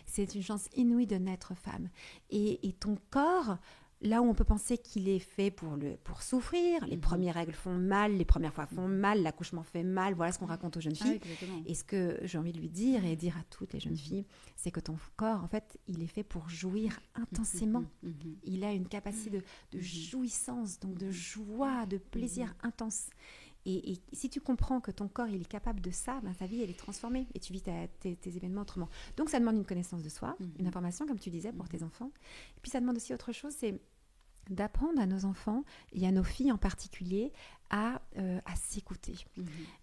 C'est une chance inouïe de naître femme. Et ton corps... Là où on peut penser qu'il est fait pour souffrir, les premières règles font mal, les premières fois font mal, l'accouchement fait mal, voilà ce qu'on raconte aux jeunes filles. Et ce que j'ai envie de lui dire et dire à toutes les jeunes filles, c'est que ton corps, en fait, il est fait pour jouir intensément. Il a une capacité de jouissance, donc de joie, de plaisir intense. Et si tu comprends que ton corps il est capable de ça, ta vie elle est transformée et tu vis tes événements autrement. Donc ça demande une connaissance de soi, une information comme tu disais pour tes enfants. Et puis ça demande aussi autre chose, c'est d'apprendre à nos enfants et à nos filles en particulier à s'écouter,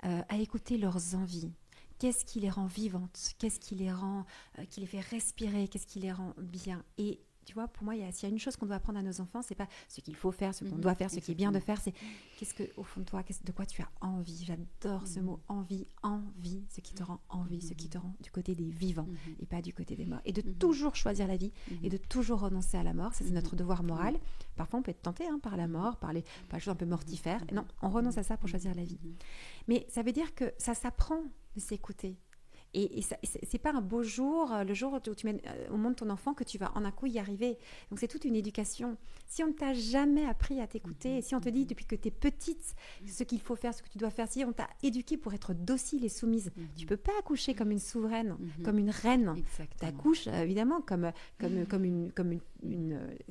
à écouter leurs envies. Qu'est-ce qui les rend vivantes? Qu'est-ce qui les rend, qui les fait respirer? Qu'est-ce qui les rend bien? Et tu vois, pour moi, s'il y a une chose qu'on doit apprendre à nos enfants, c'est pas ce qu'il faut faire, ce qu'on doit faire, ce qui est bien de faire, c'est qu'est-ce que, au fond de toi, de quoi tu as envie. J'adore ce mot, envie, ce qui te rend envie, ce qui te rend du côté des vivants et pas du côté des morts. Et de toujours choisir la vie et de toujours renoncer à la mort, ça, c'est notre devoir moral. Parfois, on peut être tenté par la mort, par les choses un peu mortifères. Et non, on renonce à ça pour choisir la vie. Mais ça veut dire que ça s'apprend de s'écouter. Et c'est pas un beau jour, le jour où tu mets au monde ton enfant, que tu vas en un coup y arriver. Donc c'est toute une éducation. Si on ne t'a jamais appris à t'écouter, si on te dit depuis que tu es petite ce qu'il faut faire, ce que tu dois faire, si on t'a éduquée pour être docile et soumise, tu peux pas accoucher comme une souveraine, comme une reine. Tu accouches évidemment comme une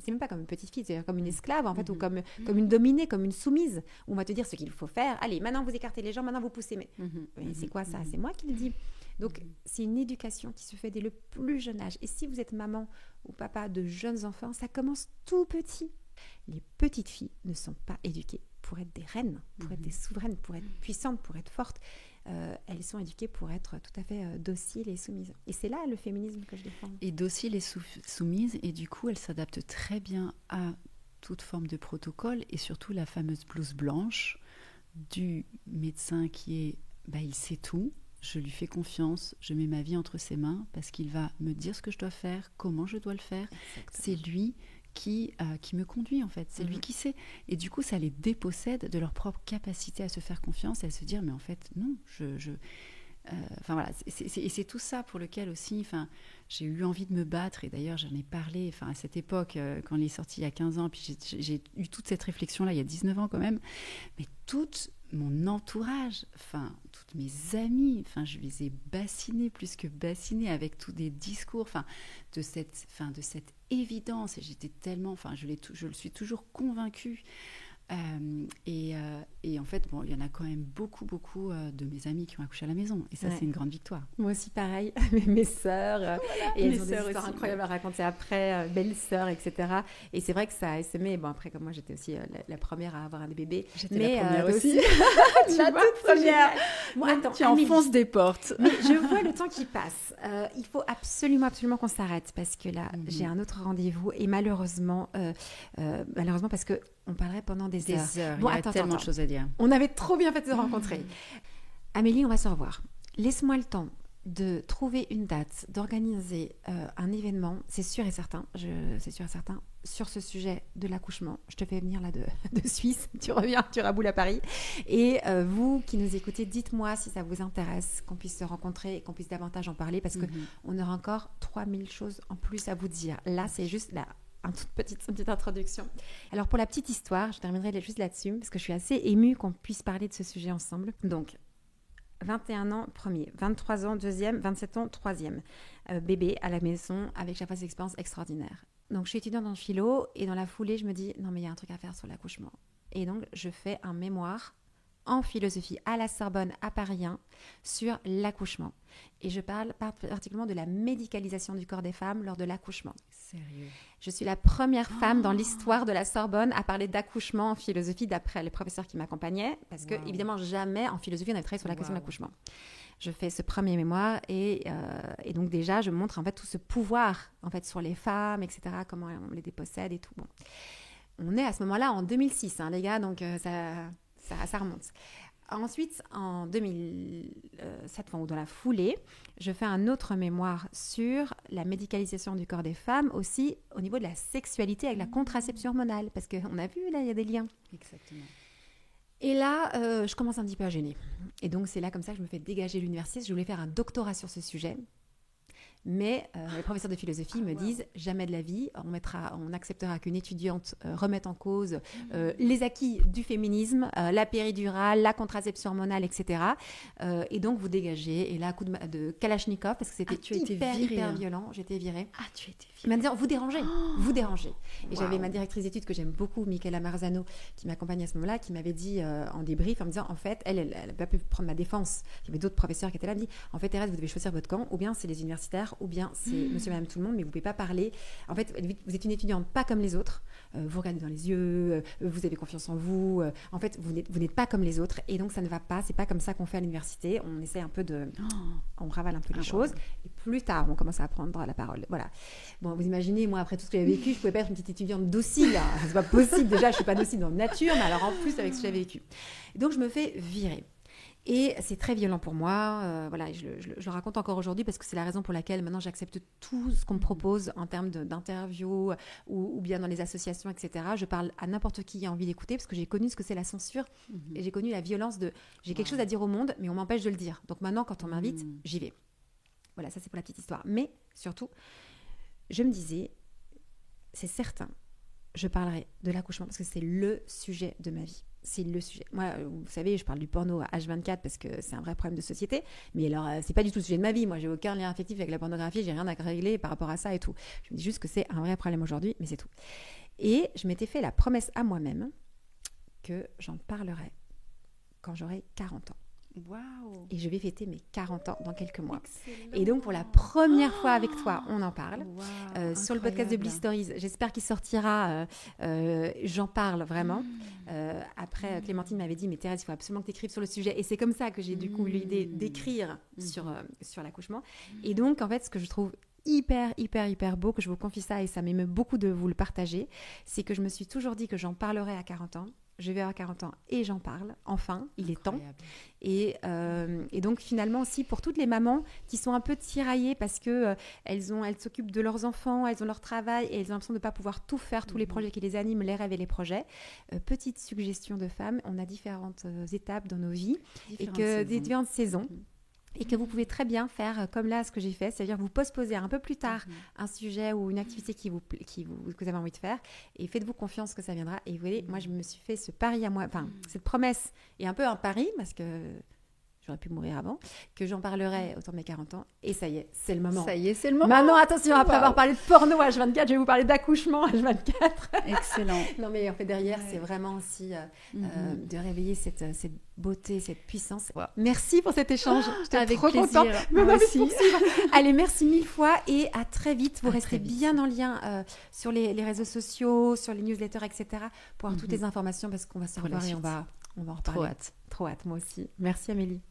c'est même pas comme une petite fille, c'est comme une esclave en fait, ou comme une dominée, comme une soumise, où on va te dire ce qu'il faut faire. Allez, maintenant vous écartez les jambes, maintenant vous poussez. Mais c'est quoi ça? C'est moi qui le dis. Donc, c'est une éducation qui se fait dès le plus jeune âge. Et si vous êtes maman ou papa de jeunes enfants, ça commence tout petit. Les petites filles ne sont pas éduquées pour être des reines, pour être des souveraines, pour être puissantes, pour être fortes. Elles sont éduquées pour être tout à fait dociles et soumises. Et c'est là le féminisme que je défends. Et dociles et soumises, et du coup, elles s'adaptent très bien à toute forme de protocole, et surtout la fameuse blouse blanche du médecin qui est, il sait tout, je lui fais confiance, je mets ma vie entre ses mains parce qu'il va me dire ce que je dois faire, comment je dois le faire. Exactement. C'est lui qui me conduit en fait, c'est lui qui sait. Et du coup, ça les dépossède de leur propre capacité à se faire confiance et à se dire, mais en fait, non, voilà, c'est tout ça pour lequel aussi, j'ai eu envie de me battre, et d'ailleurs j'en ai parlé à cette époque, quand il est sorti il y a 15 ans, puis j'ai eu toute cette réflexion-là il y a 19 ans quand même, mais tout mon entourage, toutes mes amies, je les ai bassinés plus que bassinés avec tous des discours, de cette évidence, et j'étais tellement, je le suis toujours convaincue. Et en fait, il y en a quand même beaucoup de mes amis qui ont accouché à la maison. Et ça, c'est une grande victoire. Moi aussi, pareil. Mes sœurs. Voilà, et elles ont des histoires incroyables à raconter après, belles-sœurs, etc. Et c'est vrai que ça a essaimé. Bon, après, comme moi, j'étais aussi la première à avoir un bébé. J'étais la première aussi. La toute première. Moi, attends, tu enfonces des portes. Mais je vois le temps qui passe. Il faut absolument qu'on s'arrête parce que là, j'ai un autre rendez-vous. Et malheureusement, parce que on parlerait pendant des heures. Bon, il y a tellement de choses à dire. On avait trop bien fait de se rencontrer. Amélie, on va se revoir. Laisse-moi le temps de trouver une date, d'organiser un événement, c'est sûr et certain, sur ce sujet de l'accouchement. Je te fais venir là de Suisse, tu reviens, tu raboules à Paris. Et vous qui nous écoutez, dites-moi si ça vous intéresse, qu'on puisse se rencontrer et qu'on puisse davantage en parler, parce qu'on aura encore 3000 choses en plus à vous dire. Là, c'est juste une petite introduction. Alors pour la petite histoire, je terminerai juste là-dessus parce que je suis assez émue qu'on puisse parler de ce sujet ensemble. Donc 21 ans premier, 23 ans deuxième, 27 ans troisième, bébé à la maison avec chaque fois des expériences extraordinaires. Donc je suis étudiante en philo et dans la foulée je me dis non mais il y a un truc à faire sur l'accouchement. Et donc je fais un mémoire en philosophie à la Sorbonne à Paris 1 sur l'accouchement. Et je parle particulièrement de la médicalisation du corps des femmes lors de l'accouchement. Sérieux ? Je suis la première femme dans l'histoire de la Sorbonne à parler d'accouchement en philosophie d'après les professeurs qui m'accompagnaient, parce que évidemment jamais en philosophie on avait travaillé sur la question de l'accouchement. Je fais ce premier mémoire et donc déjà je montre en fait tout ce pouvoir en fait sur les femmes, etc., comment on les dépossède et tout. Bon. On est à ce moment-là en 2006, les gars, donc ça remonte. Ensuite, en 2007, ou dans la foulée, je fais un autre mémoire sur la médicalisation du corps des femmes, aussi au niveau de la sexualité avec la contraception hormonale, parce qu'on a vu, là, il y a des liens. Exactement. Et là, je commence un petit peu à gêner. Et donc, c'est là comme ça que je me fais dégager de l'université. Je voulais faire un doctorat sur ce sujet. Mais les professeurs de philosophie me disent jamais de la vie, on acceptera qu'une étudiante remette en cause les acquis du féminisme, la péridurale, la contraception hormonale, etc. Et donc vous dégagez. Et là, coup de Kalachnikov, parce que c'était hyper violent, j'étais virée. Ah, tu étais virée. Il m'a dit vous dérangez, vous dérangez. Et j'avais ma directrice d'études que j'aime beaucoup, Michaela Marzano, qui m'accompagne à ce moment-là, qui m'avait dit en débrief, en me disant en fait, elle n'a pas pu prendre ma défense. Il y avait d'autres professeurs qui étaient là, elle me dit en fait, Thérèse, vous devez choisir votre camp, ou bien c'est les universitaires, ou bien c'est monsieur et madame tout le monde, mais vous ne pouvez pas parler. En fait, vous êtes une étudiante pas comme les autres. Vous regardez dans les yeux, vous avez confiance en vous. En fait, vous n'êtes pas comme les autres. Et donc, ça ne va pas. C'est pas comme ça qu'on fait à l'université. On essaie un peu on ravale un peu les choses. Et plus tard, on commence à prendre la parole. Voilà. Bon, vous imaginez, moi, après tout ce que j'avais vécu, je ne pouvais pas être une petite étudiante docile. Là. C'est pas possible. Déjà, je ne suis pas docile dans la nature, mais alors en plus, avec ce que j'avais vécu. Et donc, je me fais virer. Et c'est très violent pour moi. Voilà, je le raconte encore aujourd'hui parce que c'est la raison pour laquelle maintenant j'accepte tout ce qu'on me propose en termes d'interviews ou bien dans les associations, etc. Je parle à n'importe qui a envie d'écouter parce que j'ai connu ce que c'est la censure et j'ai connu la violence de j'ai quelque chose à dire au monde, mais on m'empêche de le dire. Donc maintenant, quand on m'invite, j'y vais. Voilà, ça c'est pour la petite histoire. Mais surtout, je me disais, c'est certain, je parlerai de l'accouchement parce que c'est le sujet de ma vie. C'est le sujet. Moi, vous savez, je parle du porno à H24 parce que c'est un vrai problème de société. Mais alors, c'est pas du tout le sujet de ma vie. Moi, j'ai aucun lien affectif avec la pornographie. J'ai rien à régler par rapport à ça et tout. Je me dis juste que c'est un vrai problème aujourd'hui, mais c'est tout. Et je m'étais fait la promesse à moi-même que j'en parlerai quand j'aurai 40 ans. Waouh. Et je vais fêter mes 40 ans dans quelques mois. Excellent. Et donc, pour la première fois avec toi, on en parle. Waouh, Sur le podcast de incroyable. Bliss Stories, j'espère qu'il sortira. J'en parle vraiment. Après, Clémentine m'avait dit, mais Thérèse, il faut absolument que tu écrives sur le sujet. Et c'est comme ça que j'ai du coup eu l'idée d'écrire sur l'accouchement. Et donc, en fait, ce que je trouve hyper beau, que je vous confie ça, et ça m'émeut beaucoup de vous le partager, c'est que je me suis toujours dit que j'en parlerai à 40 ans. Je vais avoir 40 ans et j'en parle, enfin, il est temps. Et donc finalement aussi pour toutes les mamans qui sont un peu tiraillées parce que elles s'occupent de leurs enfants, elles ont leur travail et elles ont l'impression de ne pas pouvoir tout faire, tous les projets qui les animent, les rêves et les projets. Petite suggestion de femmes, on a différentes étapes dans nos vies différentes saisons. Et que vous pouvez très bien faire comme là ce que j'ai fait, c'est-à-dire vous postposer un peu plus tard un sujet ou une activité que vous avez envie de faire et faites-vous confiance que ça viendra. Et vous voyez, moi je me suis fait ce pari à moi, enfin cette promesse est un peu un pari parce que j'aurais pu mourir avant, que j'en parlerai autour de mes 40 ans et ça y est, c'est le moment. Ça y est, c'est le moment. Maintenant, attention, après avoir parlé de porno H24, je vais vous parler d'accouchement H24. Excellent. Non mais en fait derrière, c'est vraiment aussi de réveiller cette beauté, cette puissance. Wow. Merci pour cet échange. J'étais avec trop plaisir. contente. Moi aussi. Allez, merci mille fois et à très vite. Vous restez très vite. bien en lien sur les réseaux sociaux, sur les newsletters, etc. pour avoir toutes les informations parce qu'on va se revoir et on va en reparler. Trop hâte. Trop hâte, moi aussi. Merci Amélie.